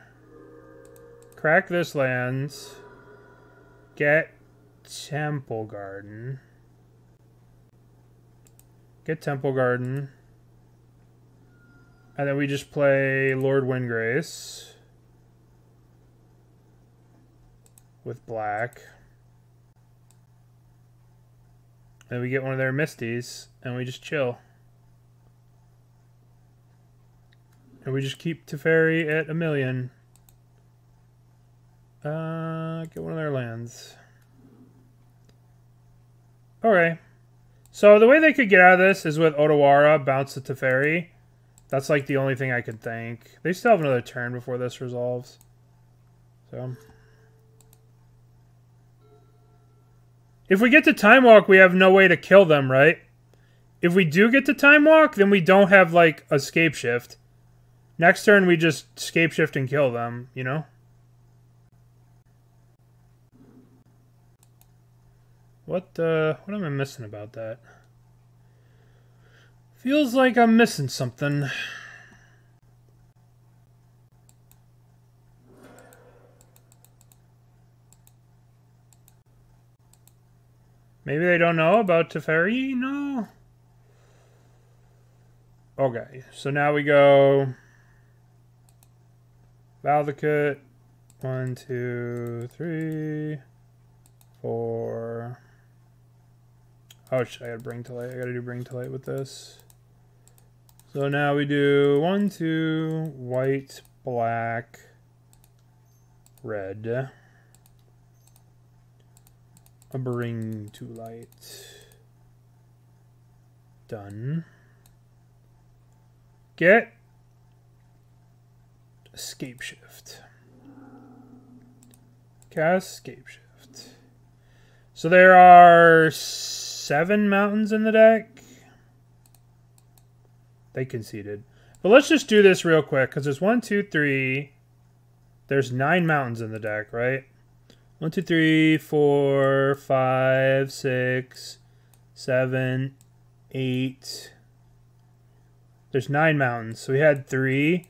Crack this land. Get Temple Garden. And then we just play Lord Windgrace. With black. And we get one of their Misties. And we just chill. And we just keep Teferi at 1,000,000. Get one of their lands. Okay. So the way they could get out of this is with Otawara, bounce to Teferi. That's like the only thing I could think. They still have another turn before this resolves. So. If we get to Time Walk, we have no way to kill them, right? If we do get to Time Walk, then we don't have like a Scapeshift. Next turn, we just Scapeshift and kill them, you know? What am I missing about that? Feels like I'm missing something. Maybe they don't know about Teferi? No. Okay, so now we go... Valakut. 1, 2, 3, 4... Oh, shit, I gotta bring to light. I gotta do bring to light with this. So now we do 1, 2, white, black, red. A bring to light. Done. Get Scapeshift. Cast Scapeshift. So there are 7 mountains in the deck. They conceded. But let's just do this real quick, because there's 1, 2, 3. There's 9 mountains in the deck, right? 1, 2, 3, 4, 5, 6, 7, 8. There's 9 mountains. So we had 3.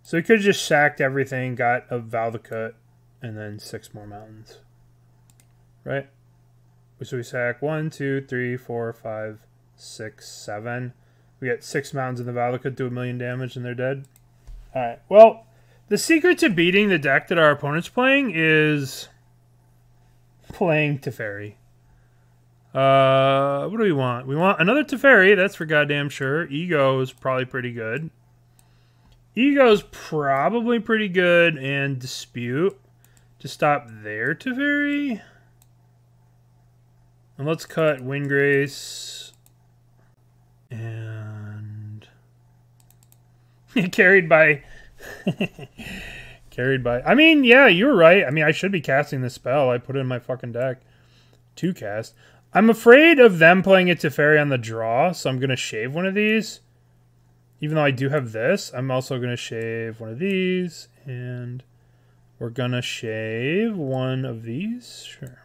So we could have just sacked everything, got a Valakut, and then 6 more mountains. Right? So we sack 1, 2, 3, 4, 5, 6, 7. We get 6 mountains in the Valakut, do 1,000,000 damage, and they're dead. Alright, well, the secret to beating the deck that our opponent's playing is playing Teferi. What do we want? We want another Teferi, that's for goddamn sure. Ego is probably pretty good. Ego's probably pretty good, and Dispute to stop their Teferi. And let's cut Windgrace. And carried by I mean, yeah, you were right. I mean, I should be casting this spell. I put it in my fucking deck to cast. I'm afraid of them playing it Teferi on the draw, so I'm going to shave one of these. Even though I do have this, I'm also going to shave one of these, and we're going to shave one of these. Sure.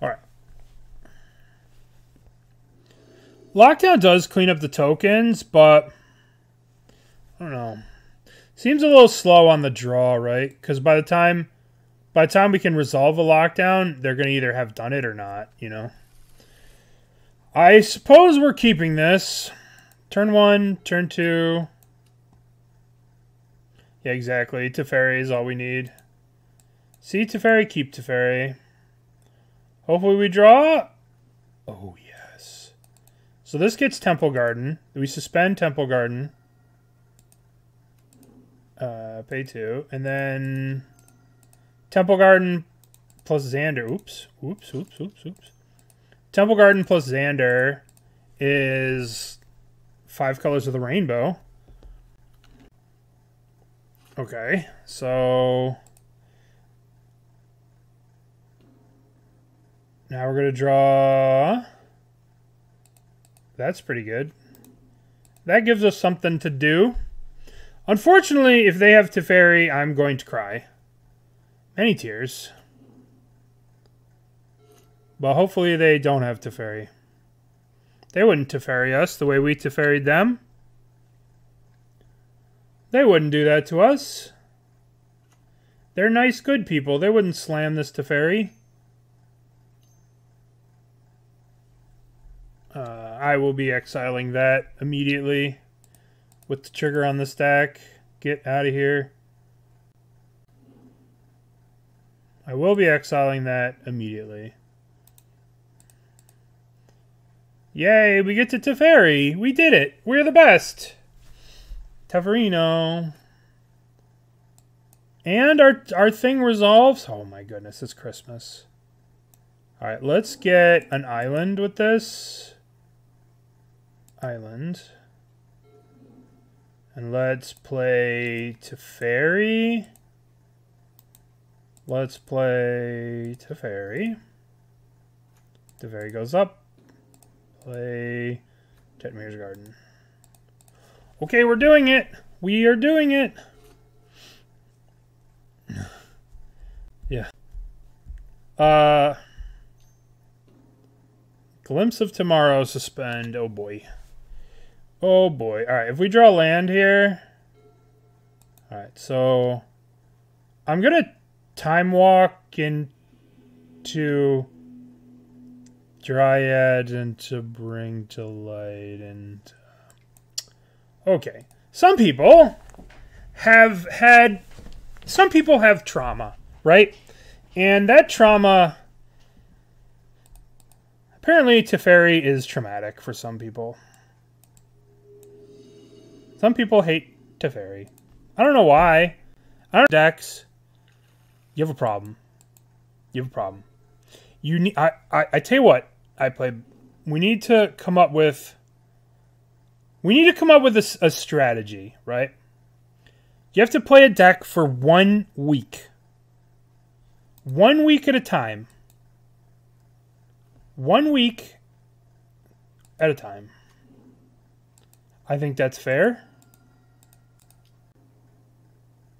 All right. Lockdown does clean up the tokens, but I don't know. Seems a little slow on the draw, right? Because by the time we can resolve a lockdown, they're going to either have done it or not, you know? I suppose we're keeping this. Turn 1, turn 2. Yeah, exactly. Teferi is all we need. See Teferi, keep Teferi. Hopefully we draw. Oh, yes. So this gets Temple Garden. We suspend Temple Garden. Pay 2. And then Temple Garden plus Xander. Oops. Temple Garden plus Xander is 5 colors of the rainbow. Okay, so now we're going to draw. That's pretty good. That gives us something to do. Unfortunately, if they have Teferi, I'm going to cry. Many tears. But hopefully they don't have Teferi. They wouldn't Teferi us the way we Teferied them. They wouldn't do that to us. They're nice, good people. They wouldn't slam this Teferi. I will be exiling that immediately with the trigger on the stack. Get out of here. I will be exiling that immediately. Yay, we get to Teferi. We did it. We're the best. Teferino. And our thing resolves. Oh my goodness, it's Christmas. Alright, let's get an island with this. Island. And let's play Teferi. Let's play Teferi. Teferi goes up. Play Jetmir's Garden. Okay, we're doing it. We are doing it. Yeah. Glimpse of Tomorrow, suspend. Oh boy. Oh boy. Alright, if we draw land here. Alright, so I'm gonna time walk into Dryad and to bring to light and okay. Some people have trauma, right? And that trauma, apparently Teferi is traumatic for some people. Some people hate Teferi. I don't know why. I don't know decks. You have a problem. You have a problem. You need I tell you what, we need to come up with a strategy, right? You have to play a deck for 1 week. 1 week at a time. 1 week at a time. I think that's fair.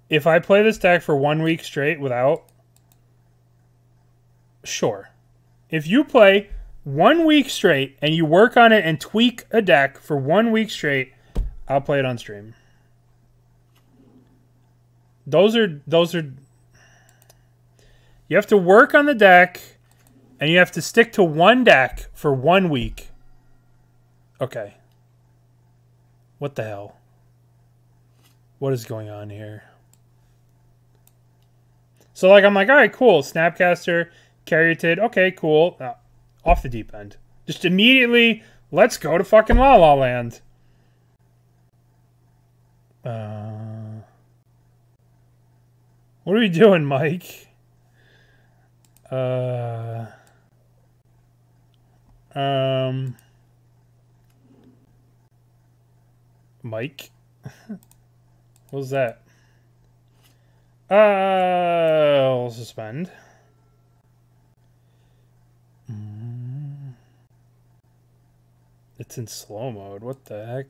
If I play this deck for 1 week straight without... Sure. If you play 1 week straight and you work on it and tweak a deck for 1 week straight, I'll play it on stream. Those are you have to work on the deck and you have to stick to one deck for 1 week. Okay. What the hell? What is going on here? So like I'm like, all right, cool. Snapcaster, Caryatid, okay, cool. Off the deep end. Just immediately, let's go to fucking La La Land. What are we doing, Mike? Mike? What was that? I'll suspend. It's in slow mode. What the heck?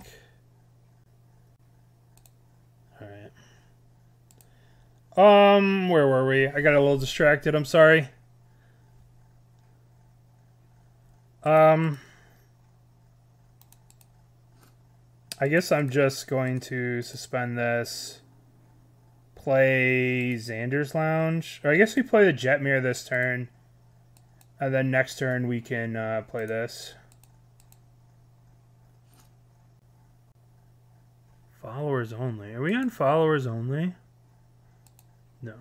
Alright. Where were we? I got a little distracted. I'm sorry. I guess I'm just going to suspend this. Play Xander's Lounge. Or I guess we play the Jetmir this turn. And then next turn we can play this. Followers only. Are we on followers only? No.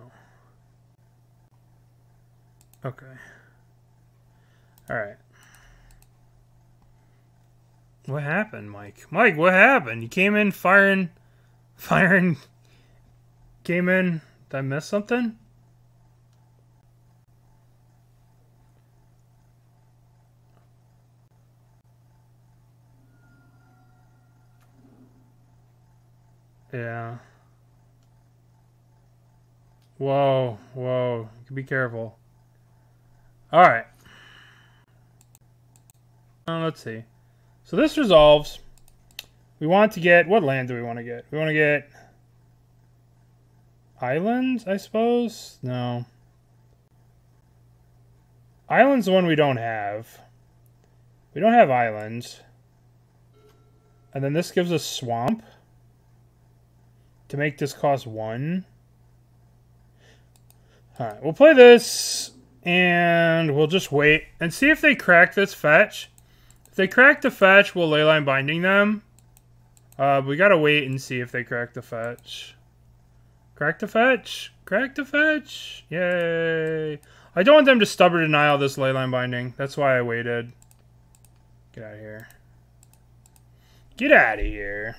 Okay. Alright. What happened, Mike? Mike, what happened? You came in firing, came in. Did I miss something? Yeah. Whoa, whoa. Be careful. Alright. Let's see. So this resolves. We want to get... What land do we want to get? We want to get... Islands, I suppose? No. Island's the one we don't have. We don't have islands. And then this gives us swamp. To make this cost 1. Alright, we'll play this. And we'll just wait. And see if they crack this fetch. If they crack the fetch, we'll Leyline Binding them. We gotta wait and see if they crack the fetch. Crack the fetch! Crack the fetch! Yay! I don't want them to stubborn denial this Leyline Binding. That's why I waited. Get out of here. Get out of here.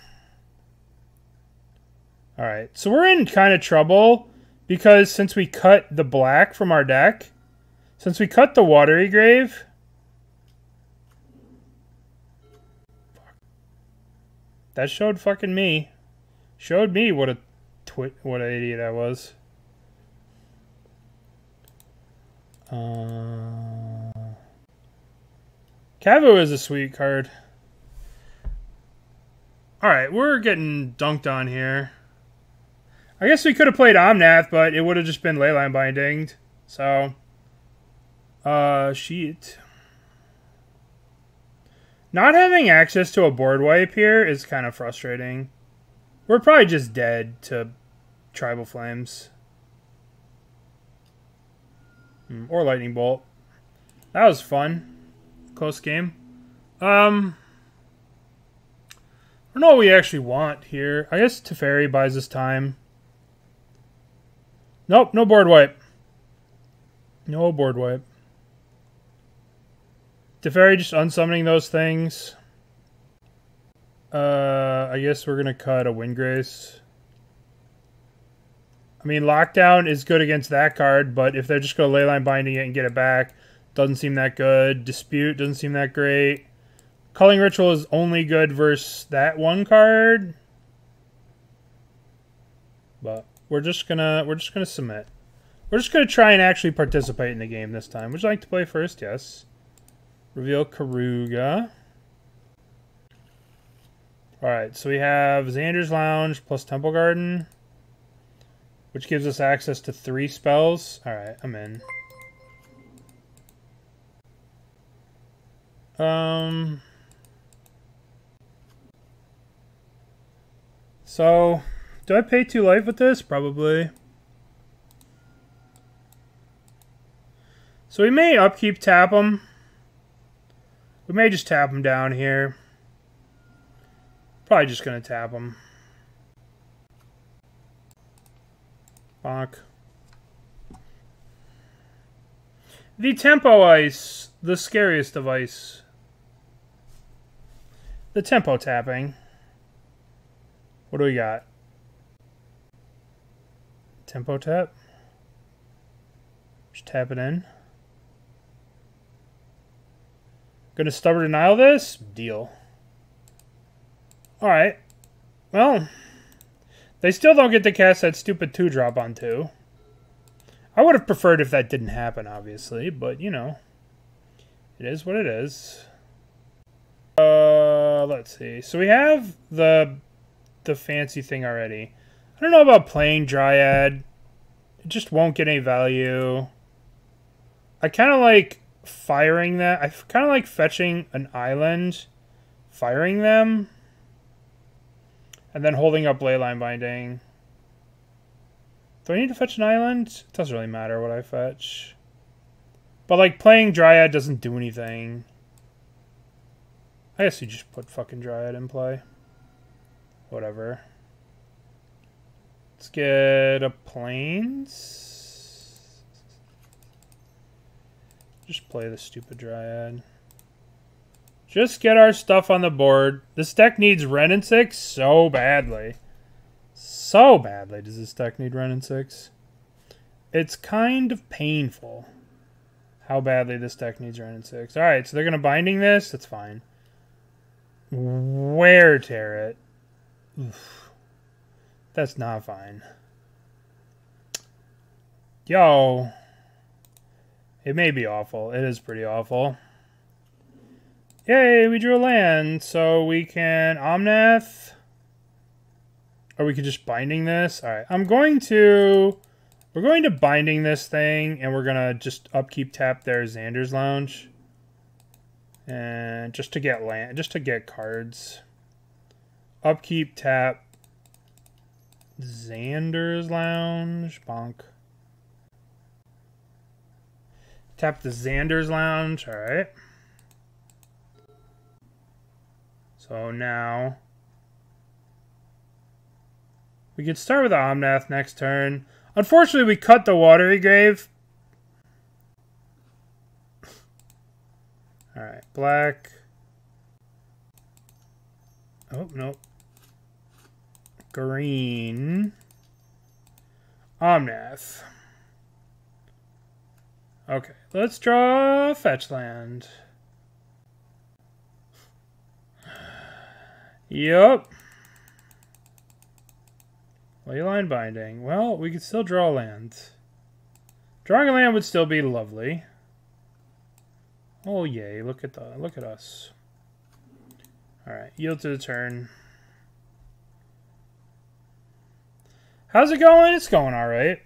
Alright, so we're in kind of trouble. Because since we cut the black from our deck... Since we cut the Watery Grave... That showed fucking me. Showed me what an idiot I was. Cavu is a sweet card. Alright, we're getting dunked on here. I guess we could have played Omnath, but it would have just been Leyline Binding. So. Shit. Not having access to a board wipe here is kind of frustrating. We're probably just dead to Tribal Flames. Or Lightning Bolt. That was fun. Close game. I don't know what we actually want here. I guess Teferi buys us time. Nope, no board wipe. No board wipe. Teferi just unsummoning those things. I guess we're going to cut a Windgrace. I mean, Lockdown is good against that card, but if they're just going to Leyline Binding it and get it back, doesn't seem that good. Dispute doesn't seem that great. Culling Ritual is only good versus that one card. But we're just gonna submit. We're just gonna try and actually participate in the game this time. Would you like to play first? Yes. Reveal Keruga. Alright, so we have Xander's Lounge plus Temple Garden, which gives us access to 3 spells. Alright, I'm in. So, do I pay 2 life with this? Probably. So we may upkeep tap them. We may just tap them down here. Probably just going to tap them. Bonk. The Tempo Ice. The scariest of ice. The tempo tapping. What do we got? Tempo tap. Just tap it in. Gonna stubborn denial this? Deal. Alright. Well, they still don't get to cast that stupid 2-drop on 2. I would have preferred if that didn't happen, obviously, but, you know. It is what it is. Let's see. So we have the fancy thing already. I don't know about playing Dryad. It just won't get any value. I kind of like firing that. I kind of like fetching an island, firing them, and then holding up Leyline Binding. Do I need to fetch an island? It doesn't really matter what I fetch. But like playing Dryad doesn't do anything. I guess you just put fucking Dryad in play. Whatever. Let's get a Plains. Just play the stupid Dryad. Just get our stuff on the board. This deck needs Ren and 6 so badly. So badly does this deck need Ren and 6. It's kind of painful how badly this deck needs Ren and 6. Alright, so they're going to Binding this. That's fine. Wear tear it. Oof. That's not fine. Yo. It may be awful. It is pretty awful. Yay, we drew a land. So we can Omnath. Or we could just Binding this. Alright, we're going to Binding this thing, and we're going to just upkeep tap their Xander's Lounge. And just to get land, just to get cards. Upkeep tap Xander's Lounge. Bonk. Tap the Xander's Lounge. Alright. So now we could start with the Omnath next turn. Unfortunately, we cut the Watery Grave. Alright, black. Oh, nope. Green. Omnath. Okay, let's draw fetch land. Yup. Leyline Binding. Well, we could still draw land. Drawing a land would still be lovely. Oh yay! Look at us. All right, yield to the turn. How's it going? It's going all right.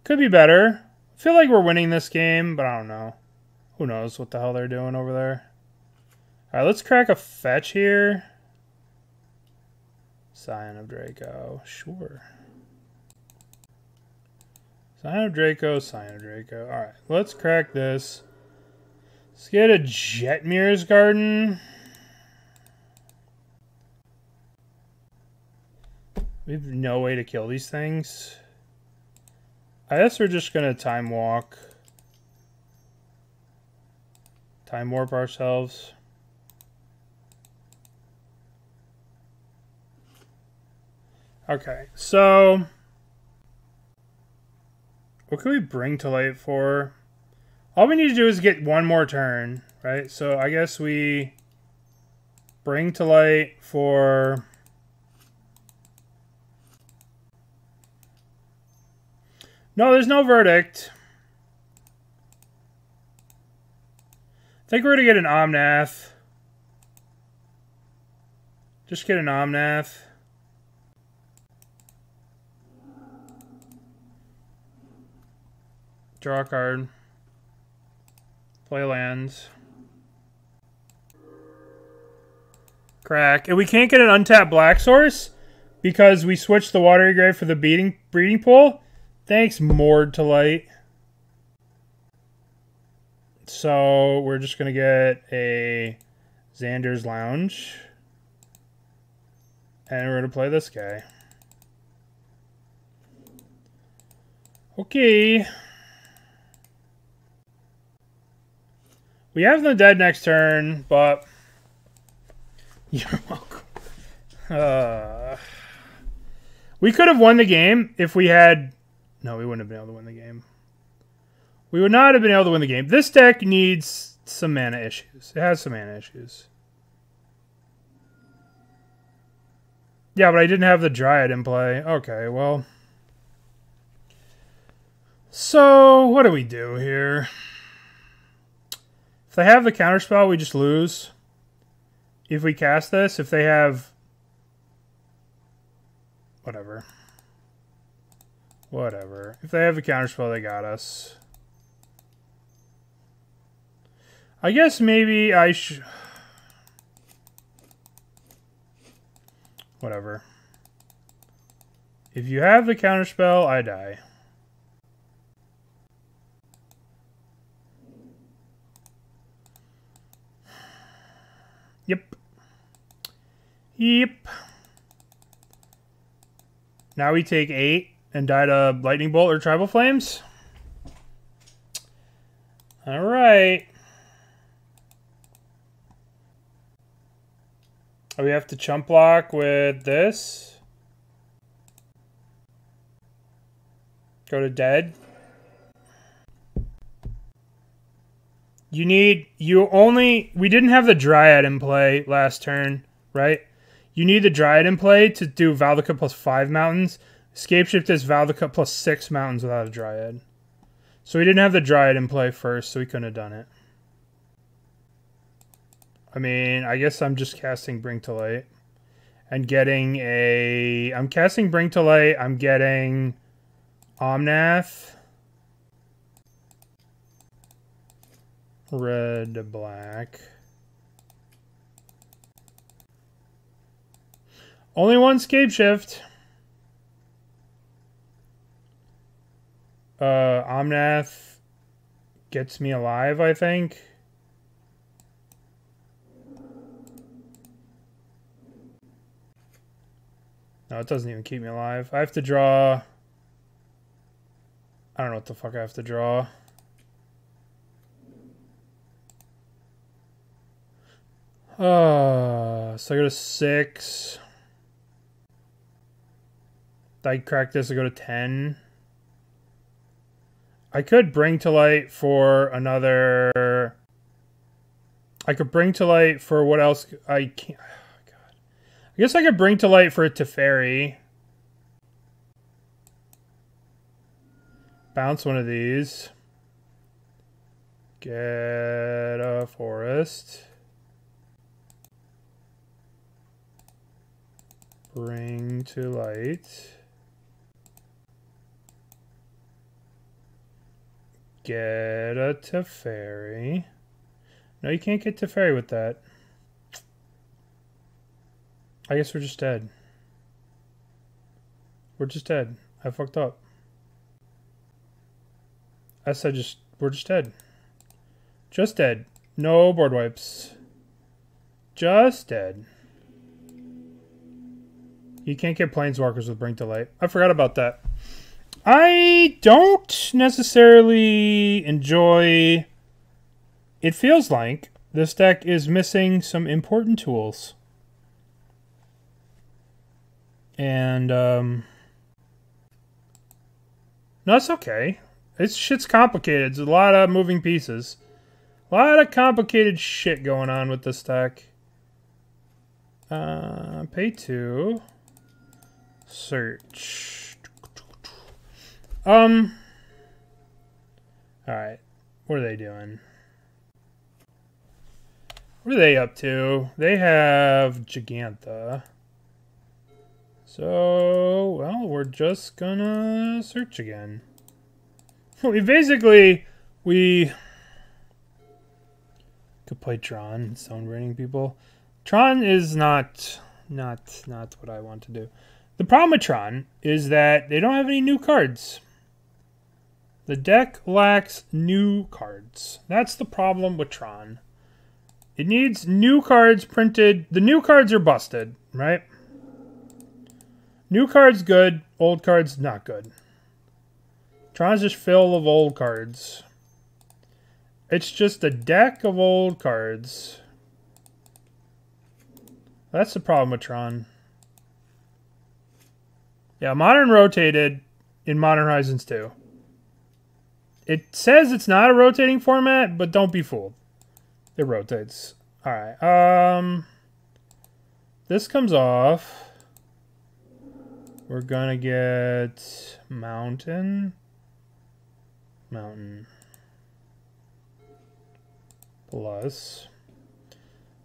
Could be better. I feel like we're winning this game, but I don't know. Who knows what the hell they're doing over there? All right, let's crack a fetch here. Scion of Draco, sure. Scion of Draco, Scion of Draco. All right, let's crack this. Let's get a Jetmir's Garden. We have no way to kill these things. I guess we're just gonna time warp ourselves. Okay, so what can we bring to light for? All we need to do is get one more turn, right? So I guess we bring to light for... No, there's no verdict. I think we're going to get an Omnath. Just get an Omnath. Draw a card. Play lands. Crack. And we can't get an untapped black source because we switched the Watery Grave for the breeding pool. Thanks, Moored to Light. So we're just going to get a Xander's Lounge. And we're going to play this guy. Okay. We have the dead next turn, but... You're welcome. We could have won the game if we had... No, we wouldn't have been able to win the game. We would not have been able to win the game. This deck needs some mana issues. It has some mana issues. Yeah, but I didn't have the Dryad in play. Okay, well... So, what do we do here? If they have the counterspell, we just lose. If we cast this, if they have... Whatever. Whatever. If they have the counterspell, they got us. I guess maybe I should... Whatever. If you have the counterspell, I die. Yep. Yep. Now we take 8 and die to Lightning Bolt or Tribal Flames. Alright. So we have to chump block with this. Go to dead. We didn't have the Dryad in play last turn, right? You need the Dryad in play to do Valakut plus 5 mountains. Scapeshift is Valakut plus 6 mountains without a Dryad. So we didn't have the Dryad in play first, so we couldn't have done it. I mean, I guess I'm just casting Bring to Light. And getting a... I'm casting Bring to Light. I'm getting Omnath. Red, black. Only one Scapeshift. Omnath gets me alive, I think. No, it doesn't even keep me alive. I have to draw... I don't know what the fuck I have to draw. So I go to 6. I crack this, I go to 10. I could Bring to Light for another... I could Bring to Light for what else? I can't... Oh, God. I guess I could Bring to Light for a Teferi. Bounce one of these. Get a forest. Bring to Light. Get a Teferi. No, you can't get Teferi with that. I guess we're just dead. We're just dead. I fucked up. I said we're just dead. Just dead. No board wipes. Just dead. You can't get Planeswalkers with Bring to Light. I forgot about that. I don't necessarily enjoy... It feels like this deck is missing some important tools. And, no, it's okay. This shit's complicated. There's a lot of moving pieces. A lot of complicated shit going on with this deck. Pay 2. Search. Alright. What are they doing? What are they up to? They have Gigantha. So, well, we're just gonna search again. We could play Tron, Stone Raining people. Tron is not what I want to do. The problem with Tron is that they don't have any new cards. The deck lacks new cards. That's the problem with Tron. It needs new cards printed. The new cards are busted, right? New cards good, old cards not good. Tron's just full of old cards. It's just a deck of old cards. That's the problem with Tron. Yeah, Modern rotated in Modern Horizons 2. It says it's not a rotating format, but don't be fooled. It rotates. Alright, this comes off. We're gonna get Mountain. Plus.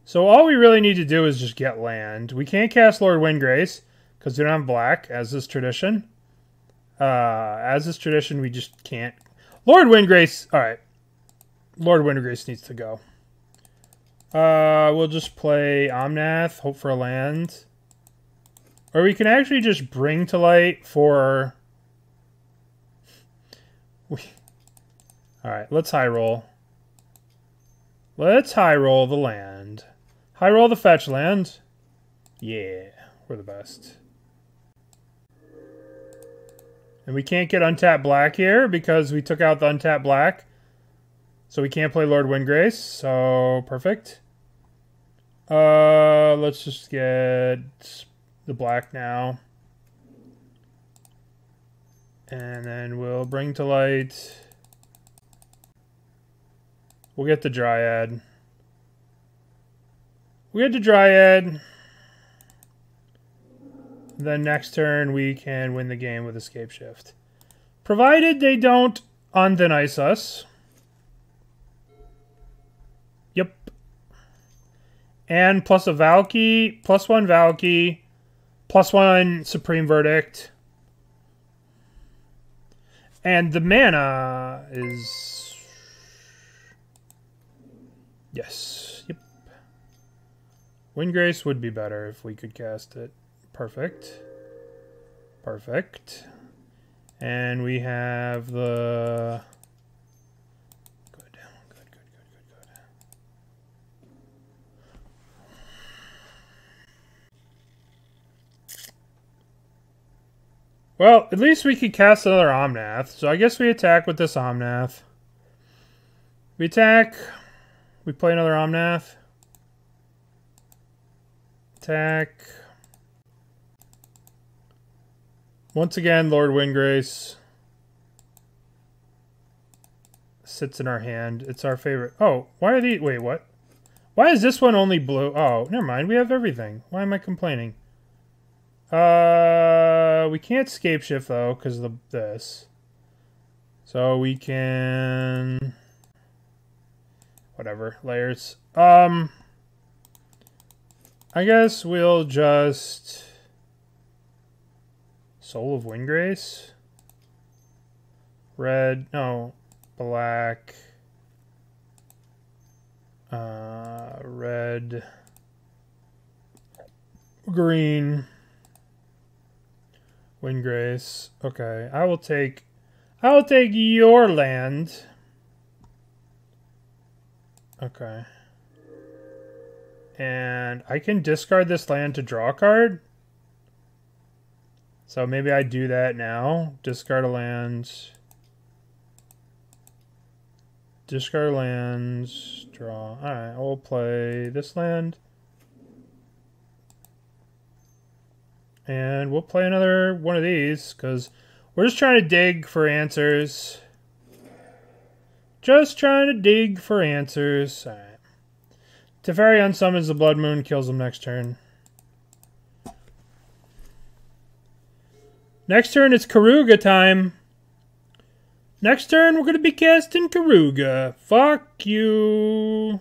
So all we really need to do is just get land. We can't cast Lord Windgrace because we don't have black, as is tradition. As is tradition, we just can't. Lord Windgrace. Alright. Lord Windgrace needs to go. We'll just play Omnath, hope for a land. Or we can actually just Bring to Light for... Alright, let's high roll. Let's high roll the land. High roll the fetch land. Yeah, we're the best. And we can't get untapped black here because we took out the untapped black. So we can't play Lord Windgrace. So, perfect. Let's just get the black now. And then we'll bring to light. We'll get the Dryad. We get the Dryad. Then next turn we can win the game with Scapeshift. Provided they don't unthin ice us. Yep. And plus a Valky, +1 Valky, +1 Supreme Verdict. And the mana is... Yes. Yep. Windgrace would be better if we could cast it. Perfect. Perfect. And we have the... Good. Well, at least we could cast another Omnath. So I guess we attack with this Omnath. We attack. We play another Omnath. Attack. Once again, Lord Windgrace sits in our hand. It's our favorite. Oh, why are these? Wait, what? Why is this one only blue? Oh, never mind. We have everything. Why am I complaining? We can't Scapeshift though because of this. So we can whatever layers. I guess we'll just Soul of Windgrace. Red, no, black. Red, green. Windgrace. Okay, I will take your land. Okay. And I can discard this land to draw a card. So maybe I do that now. Discard a land. Discard lands. Draw. Alright, we'll play this land. And we'll play another one of these, because we're just trying to dig for answers. Just trying to dig for answers. Alright. Teferi unsummons the Blood Moon, kills him next turn. Next turn, it's Keruga time. Next turn, we're going to be casting Keruga. Fuck you.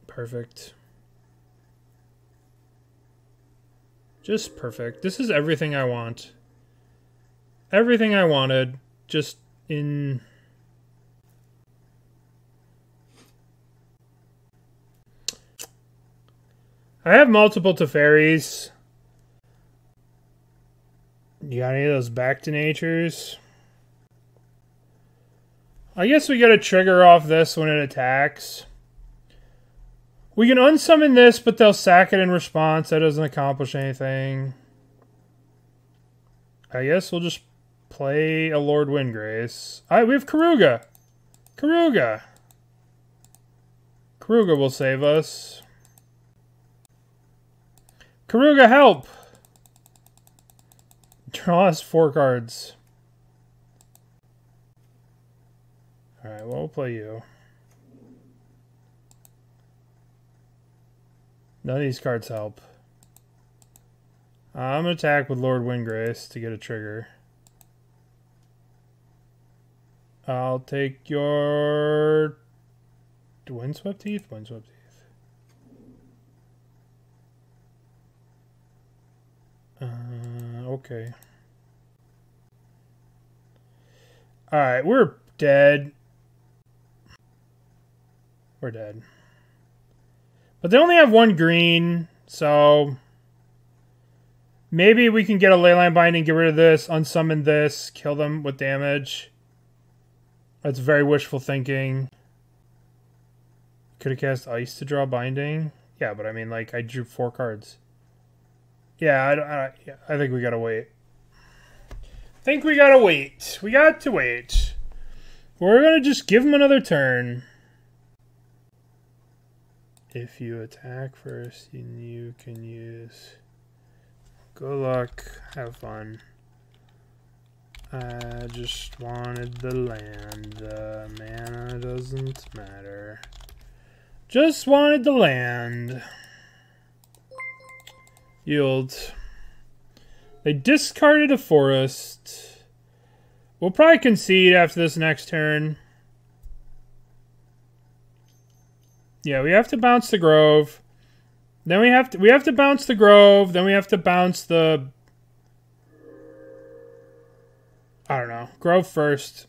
Perfect. Just perfect. This is everything I want. Everything I wanted. Just in... I have multiple Teferis. You got any of those back to natures? I guess we got to trigger off this when it attacks. We can unsummon this, but they'll sack it in response. That doesn't accomplish anything. I guess we'll just play a Lord Windgrace. Alright, we have Keruga. Keruga. Keruga will save us. Keruga, help! Draw us 4 cards. Alright, well, we'll play you. None of these cards help. I'm going to attack with Lord Windgrace to get a trigger. I'll take your... Windswept Heath? Windswept Heath. Okay. Alright, we're dead. We're dead. But they only have 1 green, so... Maybe we can get a Leyline Binding, get rid of this, unsummon this, kill them with damage. That's very wishful thinking. Could have cast Ice to draw Binding. Yeah, but I mean, like, I drew 4 cards. Yeah, I think we gotta wait. We got to wait. We're going to just give him another turn. If you attack first, you can use... Good luck. Have fun. I just wanted the land. Mana doesn't matter. Just wanted the land. Yield. They discarded a forest. We'll probably concede after this next turn. Yeah, we have to bounce the Grove. Then we have to bounce the Grove. Then we have to bounce the... I don't know. Grove first.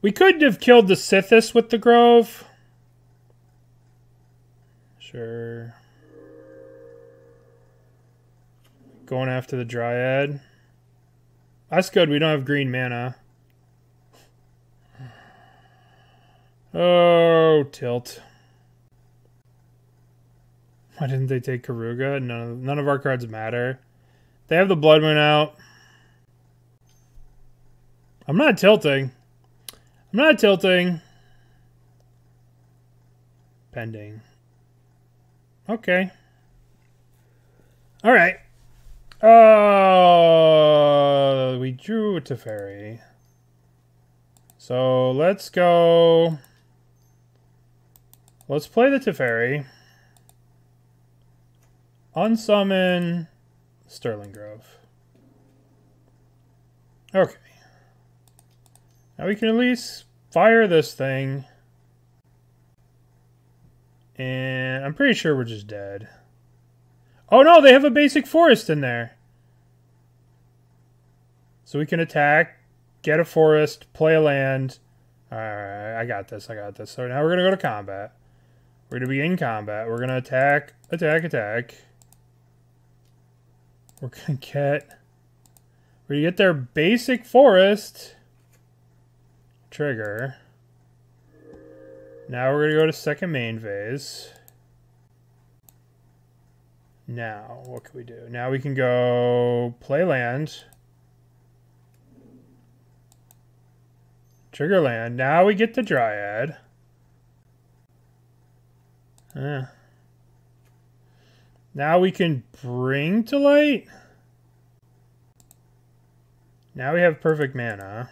We could have killed the Sithis with the Grove. Sure. Going after the Dryad. That's good. We don't have green mana. Oh, tilt. Why didn't they take Keruga? None of our cards matter. They have the Blood Moon out. I'm not tilting. I'm not tilting. Pending. Okay. Alright. We drew a Teferi. So let's go... Let's play the Teferi. Unsummon Sterling Grove. Okay. Now we can at least fire this thing. And I'm pretty sure we're just dead. Oh no, they have a basic forest in there. So we can attack, get a forest, play a land. Alright, I got this, I got this. So now we're going to go to combat. We're going to be in combat. We're going to attack, attack, attack. We're going to get their basic forest. Trigger. Now we're going to go to second main phase. Now, what can we do? Now we can go play land. Trigger land. Now we get the Dryad. Now we can bring to light. Now we have perfect mana.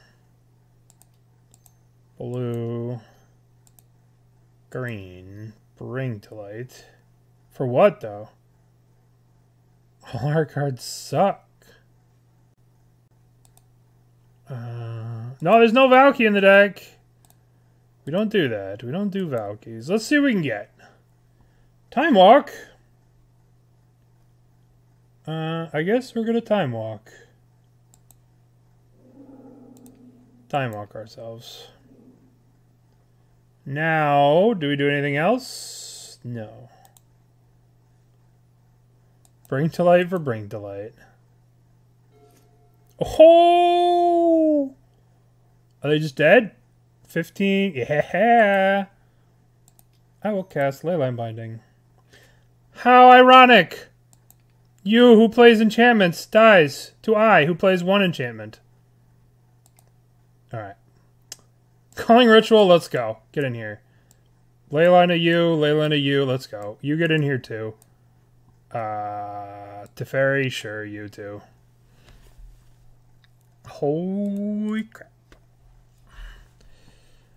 Blue. Green. Bring to light. For what, though? All our cards suck. No, there's no Valky in the deck. We don't do that. We don't do Valkyes. Let's see what we can get. Time Walk. I guess we're gonna Time Walk. Time Walk ourselves. Now, do we do anything else? No. Bring to light for bring to light. Oh! Are they just dead? 15. Yeah. I will cast Leyline Binding. How ironic! You who plays enchantments dies to I who plays one enchantment. Alright. Culling Ritual, let's go. Get in here. Leyline to you, let's go. You get in here too. Teferi, sure, you too. Holy crap.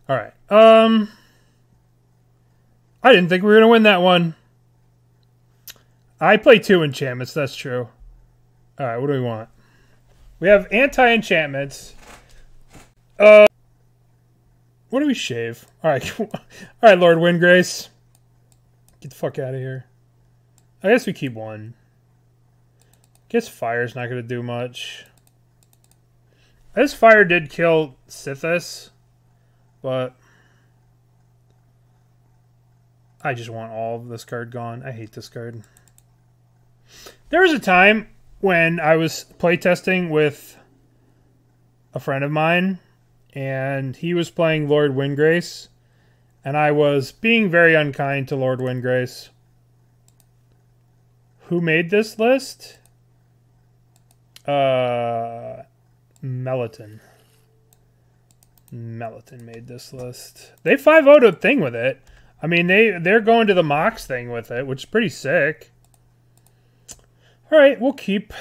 Alright. I didn't think we were going to win that one. I play 2 enchantments, that's true. Alright, what do we want? We have anti-enchantments. What do we shave? Alright, alright, Lord Windgrace. Get the fuck out of here. I guess we keep 1. Guess fire's not going to do much. This fire did kill Sithis, but I just want all of this card gone. I hate this card. There was a time when I was playtesting with a friend of mine, and he was playing Lord Windgrace, and I was being very unkind to Lord Windgrace. Who made this list? Molten made this list. They 5-0'd a thing with it. I mean, they're going to the Mox thing with it, which is pretty sick. All right, we'll keep.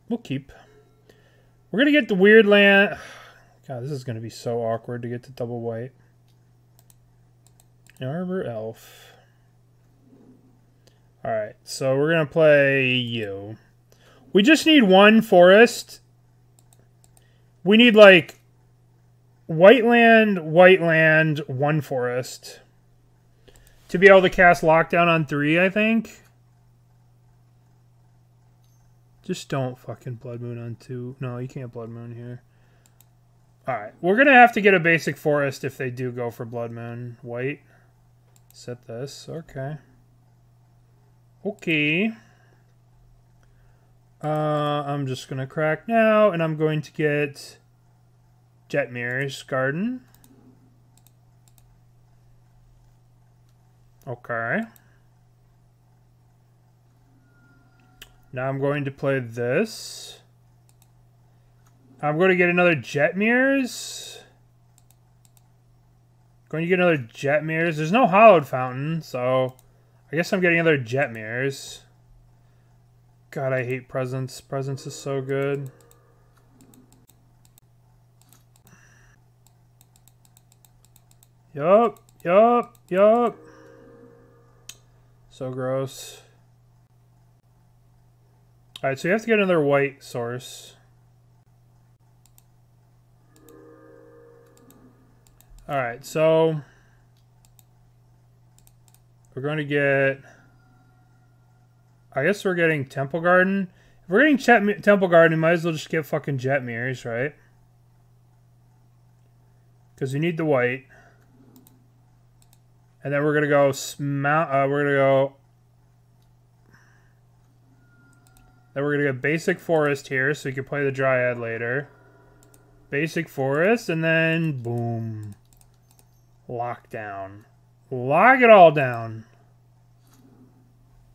We're going to get the weird land. God, this is going to be so awkward to get to double white. Arbor Elf. All right, so we're going to play you. We just need one forest. We need, like, white land, one forest. To be able to cast Lockdown on 3, I think. Just don't fucking Blood Moon on 2. No, you can't Blood Moon here. Alright, we're going to have to get a basic forest if they do go for Blood Moon. White. Set this. Okay. Okay. I'm just going to crack now, and I'm going to get Jetmir's Garden. Okay. Now I'm going to play this. I'm going to get another Jetmir's. Going to get another Jetmir's. There's no Hallowed Fountain, so I guess I'm getting another Jetmir's. God, I hate Presence. Presence is so good. Yup. So gross. Alright, so you have to get another white source. Alright, so we're going to get... I guess we're getting Temple Garden. If we're getting Temple Garden, we might as well just get fucking Jetmir's, right? Because we need the white. And then we're gonna go Then we're gonna get basic forest here, so we can play the Dryad later. Basic forest, and then boom. Lockdown. Lock it all down.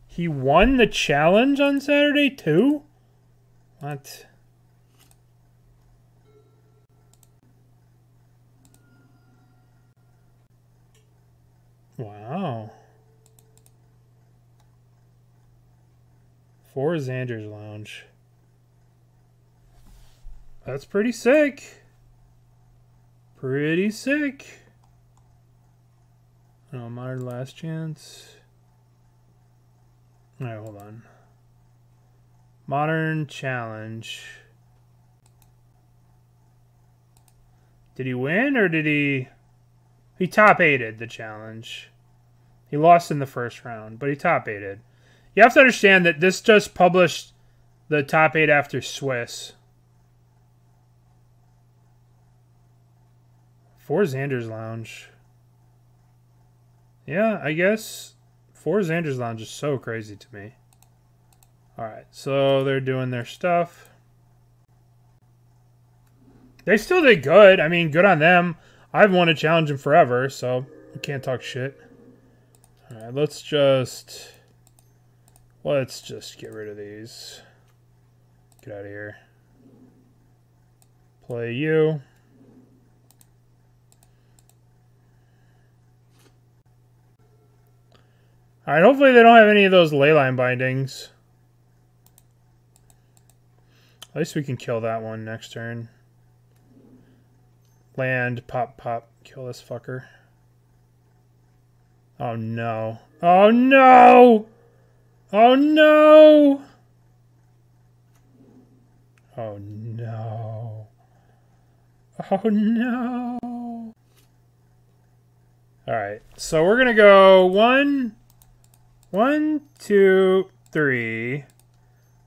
He won the challenge on Saturday, too? What? Wow. For Xander's Lounge. That's pretty sick. Pretty sick. Oh, Modern Last Chance. Alright, hold on. Modern Challenge. Did he win or did he... He top 8'd the challenge. He lost in the first round, but he top 8'd. You have to understand that this just published the top 8 after Swiss. For Xander's Lounge. Yeah, I guess... For Xander's Lounge is so crazy to me. Alright, so they're doing their stuff. They still did good. I mean, good on them. I've won a challenge in forever, so I can't talk shit. Alright, let's just get rid of these. Get out of here. Play you. Alright, hopefully they don't have any of those Leyline Bindings. At least we can kill that one next turn. Land, pop, kill this fucker. Oh no. Oh no! Oh no! Oh no. Oh no! Alright, so we're gonna go 1, 2, 3.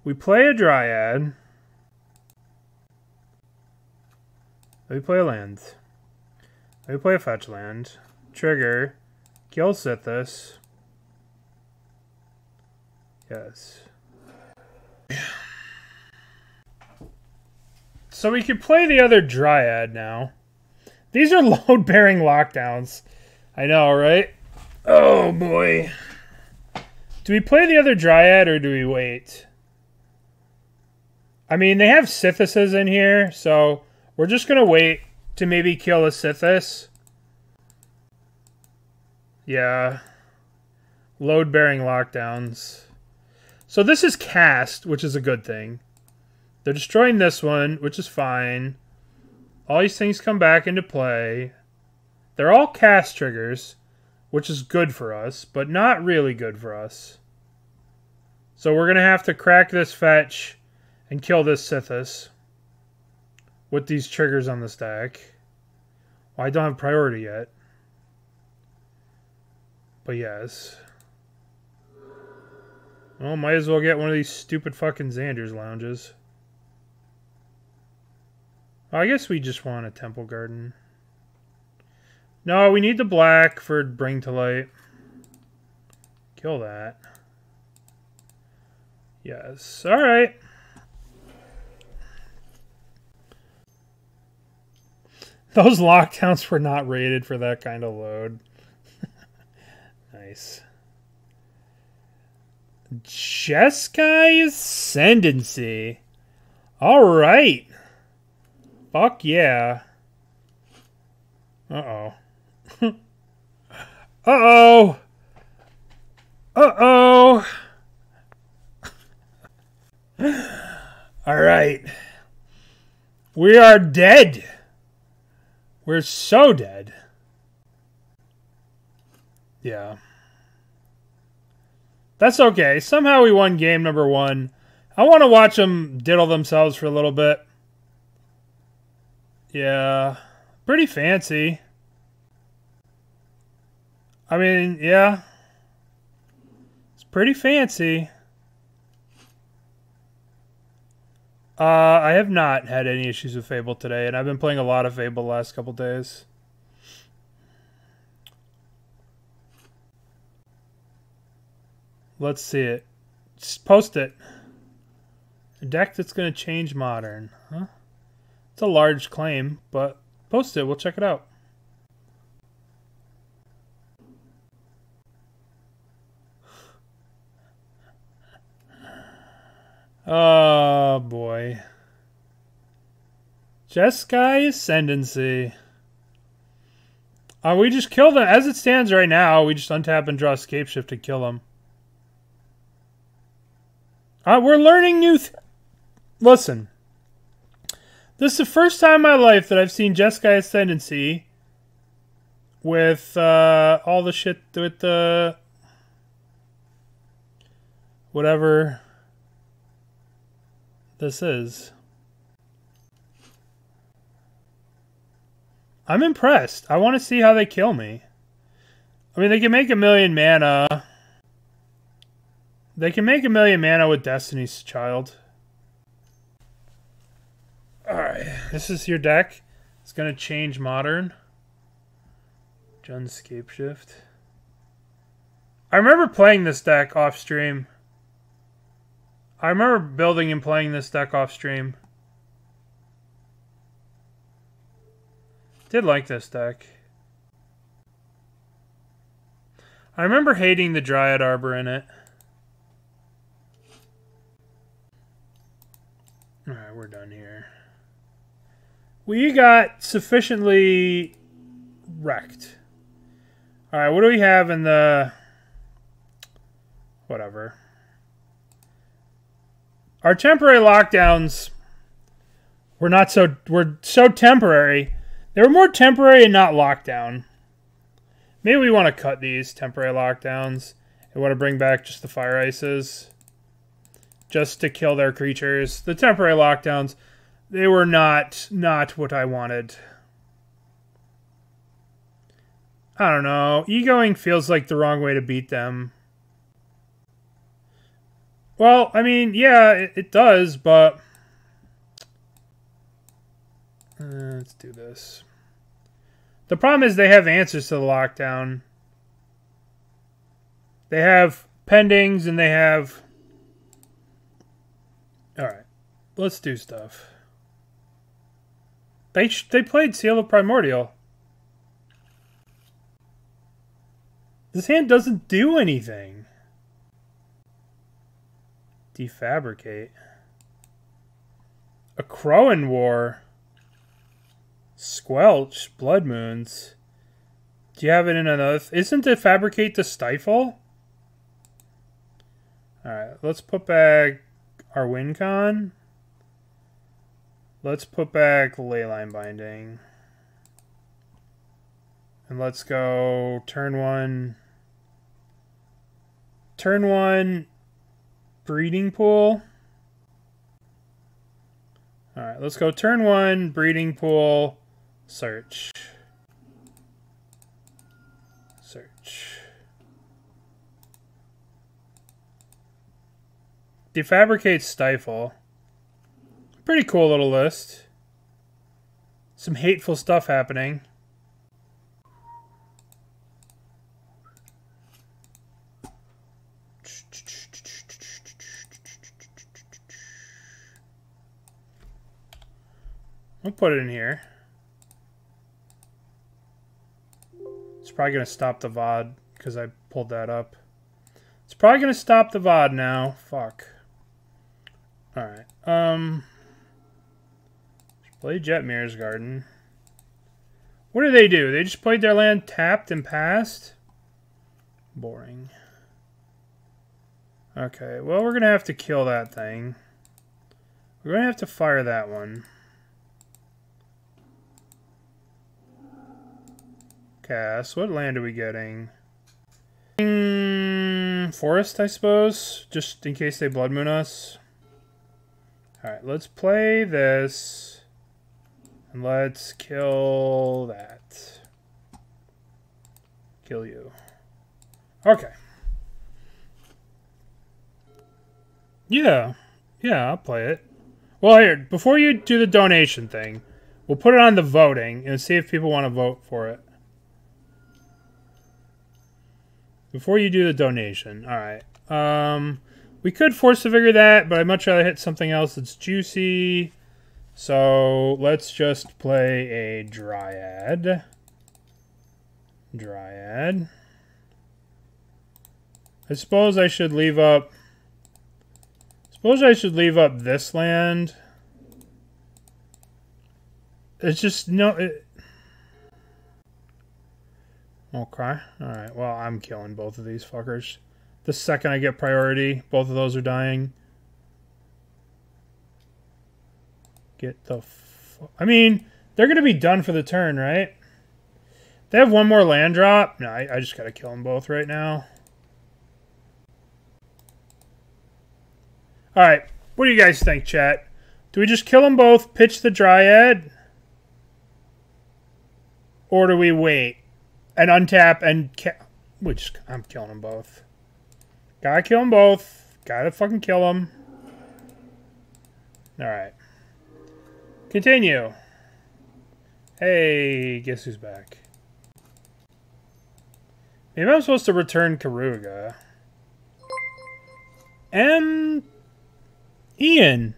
We play a Dryad. We play a land. We play a fetch land. Trigger. Kill Sithis. Yes. So we can play the other Dryad now. These are load-bearing lockdowns. I know, right? Oh, boy. Do we play the other Dryad or do we wait? I mean, they have Sithuses in here, so we're just going to wait to maybe kill a Sithus. Yeah. Load-bearing lockdowns. So this is cast, which is a good thing. They're destroying this one, which is fine. All these things come back into play. They're all cast triggers, which is good for us, but not really good for us. So we're going to have to crack this fetch and kill this Sithus with these triggers on the stack. Well, I don't have priority yet. But yes. Well, might as well get one of these stupid fucking Xander's lounges. I guess we just want a Temple Garden. No, we need the black for Bring to Light. Kill that. Yes. Alright. Those lockdowns were not rated for that kind of load. Nice. Jeskai Ascendancy. Alright. Fuck yeah. Uh-oh. Uh-oh. Uh-oh. Alright. We are dead. We're so dead. Yeah. That's okay. Somehow we won game number 1. I want to watch them diddle themselves for a little bit. Yeah. Pretty fancy. I mean, yeah. It's pretty fancy. I have not had any issues with Fable today, and I've been playing a lot of Fable the last couple days. Let's see it. Just post it. A deck that's going to change Modern. Huh? It's a large claim, but post it. We'll check it out. Oh, boy. Jeskai Ascendancy. We just kill them. As it stands right now, we just untap and draw Scapeshift to kill them. We're learning new... Listen. This is the first time in my life that I've seen Jeskai Ascendancy with all the shit with the... whatever this is. I'm impressed. I want to see how they kill me. I mean, they can make 1,000,000 mana. They can make 1,000,000 mana with Destiny's Child. Alright, this is your deck. It's going to change Modern. Jund Scapeshift. I remember playing this deck off stream. I remember building and playing this deck off stream. Did like this deck. I remember hating the Dryad Arbor in it. Alright, we're done here. We got sufficiently wrecked. Alright, what do we have in the... whatever. Our temporary lockdowns were so temporary. They were more temporary and not lockdown. Maybe we want to cut these temporary lockdowns. We want to bring back just the fire ices. Just to kill their creatures. The temporary lockdowns, they were not what I wanted. I don't know. Egoing feels like the wrong way to beat them. Well, I mean, yeah, it does, but... let's do this. The problem is they have answers to the lockdown. They have pendings and they have... Alright, let's do stuff. They played Seal of Primordial. This hand doesn't do anything. Defabricate. A Crowan War. Squelch. Blood Moons. Do you have it in another? Isn't it Fabricate to Stifle? Alright, let's put back our WinCon. Let's put back Leyline Binding. And let's go turn one. Turn one Breeding Pool. Alright, let's go turn one Breeding Pool. Search. Search. Defabricate Stifle. Pretty cool little list. Some hateful stuff happening. I'll put it in here. It's probably going to stop the VOD because I pulled that up. It's probably going to stop the VOD now. Fuck. Alright. Play Jetmir's Garden. What do? They just played their land tapped and passed? Boring. Okay, well, we're going to have to kill that thing. We're going to have to fire that one. Cast. What land are we getting? Forest, I suppose. Just in case they Blood Moon us. Alright, let's play this. And let's kill that. Kill you. Okay. Yeah. Yeah, I'll play it. Well, here, before you do the donation thing, we'll put it on the voting and see if people want to vote for it. Before you do the donation. Alright. We could Force of Vigor that, but I'd much rather hit something else that's juicy. So, let's just play a Dryad. Dryad. I suppose I should leave up... this land. It's just no... Okay. Alright, well, I'm killing both of these fuckers. The second I get priority, both of those are dying. Get the I mean, they're going to be done for the turn, right? They have one more land drop. No, I just got to kill them both right now. Alright, what do you guys think, chat? Do we just kill them both, pitch the Dryad? Or do we wait and untap and... I'm killing them both. Gotta kill them both. Gotta fucking kill them. Alright. Continue. Hey, guess who's back? Maybe I'm supposed to return Keruga. Ian.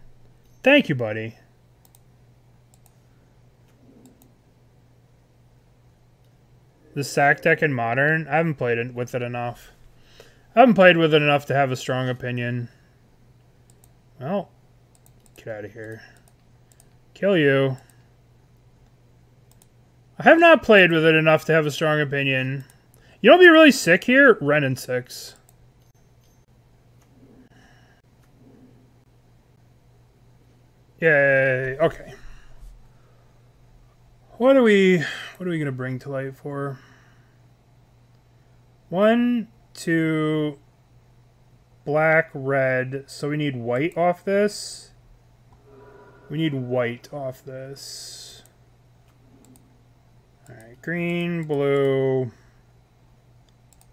Thank you, buddy. The sack deck in Modern? I haven't played with it enough. I haven't played with it enough to have a strong opinion. Well, get out of here. Kill you. I have not played with it enough to have a strong opinion. You know what'd be really sick here? Ren and 6. Yay. Okay. What are we gonna bring to light for? 1, 2, black, red. So we need white off this. We need white off this. Alright, green, blue,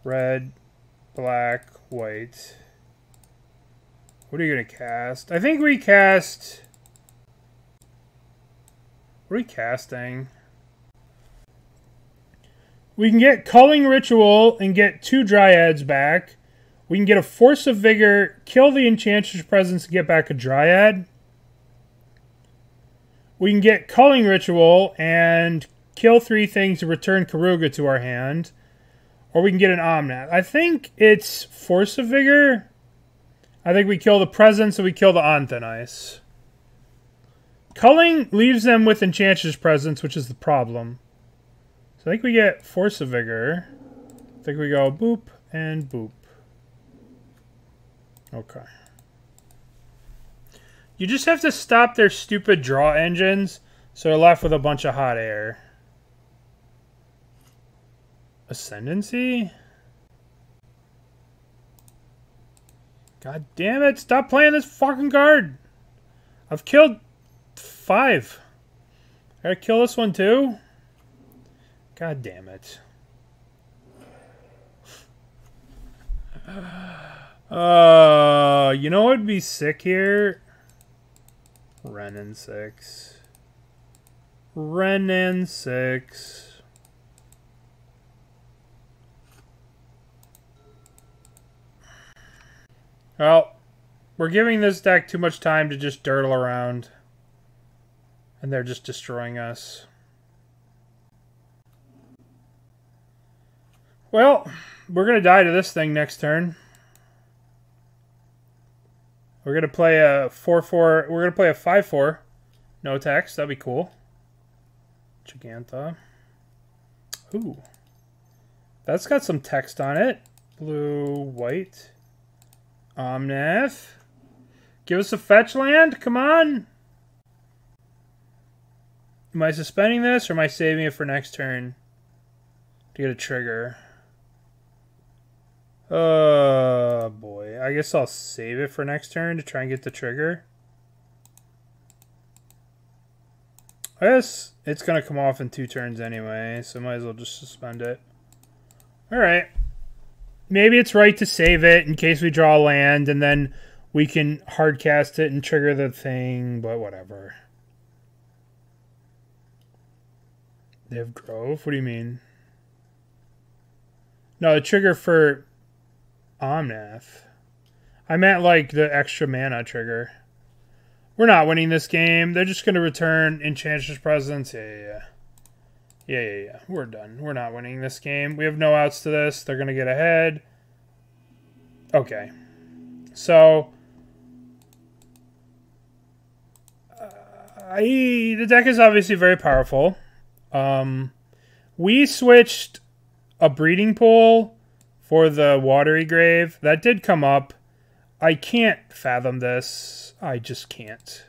red, black, white. What are you gonna cast? I think we cast... What are we casting? We can get Culling Ritual and get 2 Dryads back. We can get a Force of Vigor, kill the Enchantress Presence and get back a Dryad. We can get Culling Ritual and kill 3 things to return Keruga to our hand. Or we can get an Omnath. I think it's Force of Vigor. I think we kill the Presence and we kill the Anthenice. Culling leaves them with Enchantress Presence, which is the problem. So I think we get Force of Vigor. I think we go boop and boop. Okay. You just have to stop their stupid draw engines, so they're left with a bunch of hot air. Ascendancy? God damn it, stop playing this fucking card! I've killed 5. I gotta kill this one too? God damn it. You know what would be sick here? Renin 6. Renin 6. Well, we're giving this deck too much time to just dirtle around. And they're just destroying us. Well, we're going to die to this thing next turn. We're going to play a 4-4. We're going to play a 5-4. No text. That'd be cool. Giganta. Ooh. That's got some text on it. Blue, white. Omnath. Give us a fetch land. Come on. Am I suspending this or am I saving it for next turn to get a trigger? Oh boy. I guess I'll save it for next turn to try and get the trigger. I guess it's going to come off in 2 turns anyway, so might as well just suspend it. Alright. Maybe it's right to save it in case we draw land and then we can hardcast it and trigger the thing, but whatever. They have Grove? What do you mean? No, the trigger for Omnath. I meant like the extra mana trigger. We're not winning this game. They're just going to return Enchantress Presence. Yeah. We're done. We're not winning this game. We have no outs to this. They're going to get ahead. Okay. So, the deck is obviously very powerful. We switched a breeding pool for the Watery Grave. That did come up. I can't fathom this. I just can't.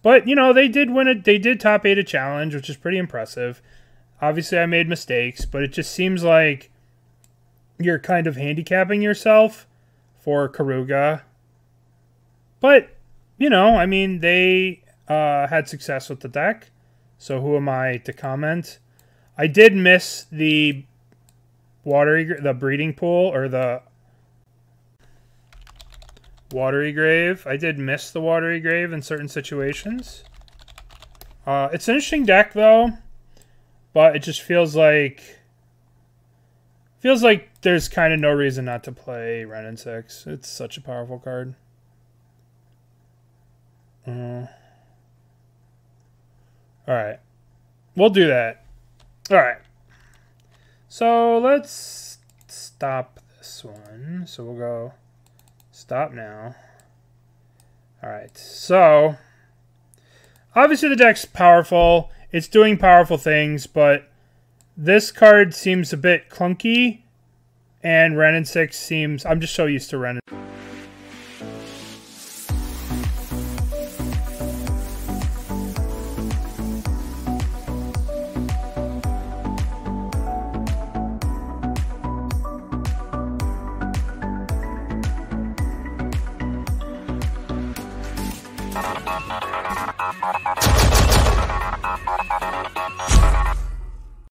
But, you know, they did win it. They did top 8 a challenge, which is pretty impressive. Obviously, I made mistakes, but it just seems like you're kind of handicapping yourself for Keruga. But, you know, I mean, they had success with the deck. So who am I to comment? I did miss the breeding pool or the Watery Grave. I did miss the Watery Grave in certain situations. It's an interesting deck though, but it just feels like there's kind of no reason not to play Renin 6. It's such a powerful card. Alright. We'll do that. Alright. So let's stop this one. So we'll go stop now. Alright. So obviously the deck's powerful. It's doing powerful things, but this card seems a bit clunky. And Renin 6 seems... I'm just so used to Renin.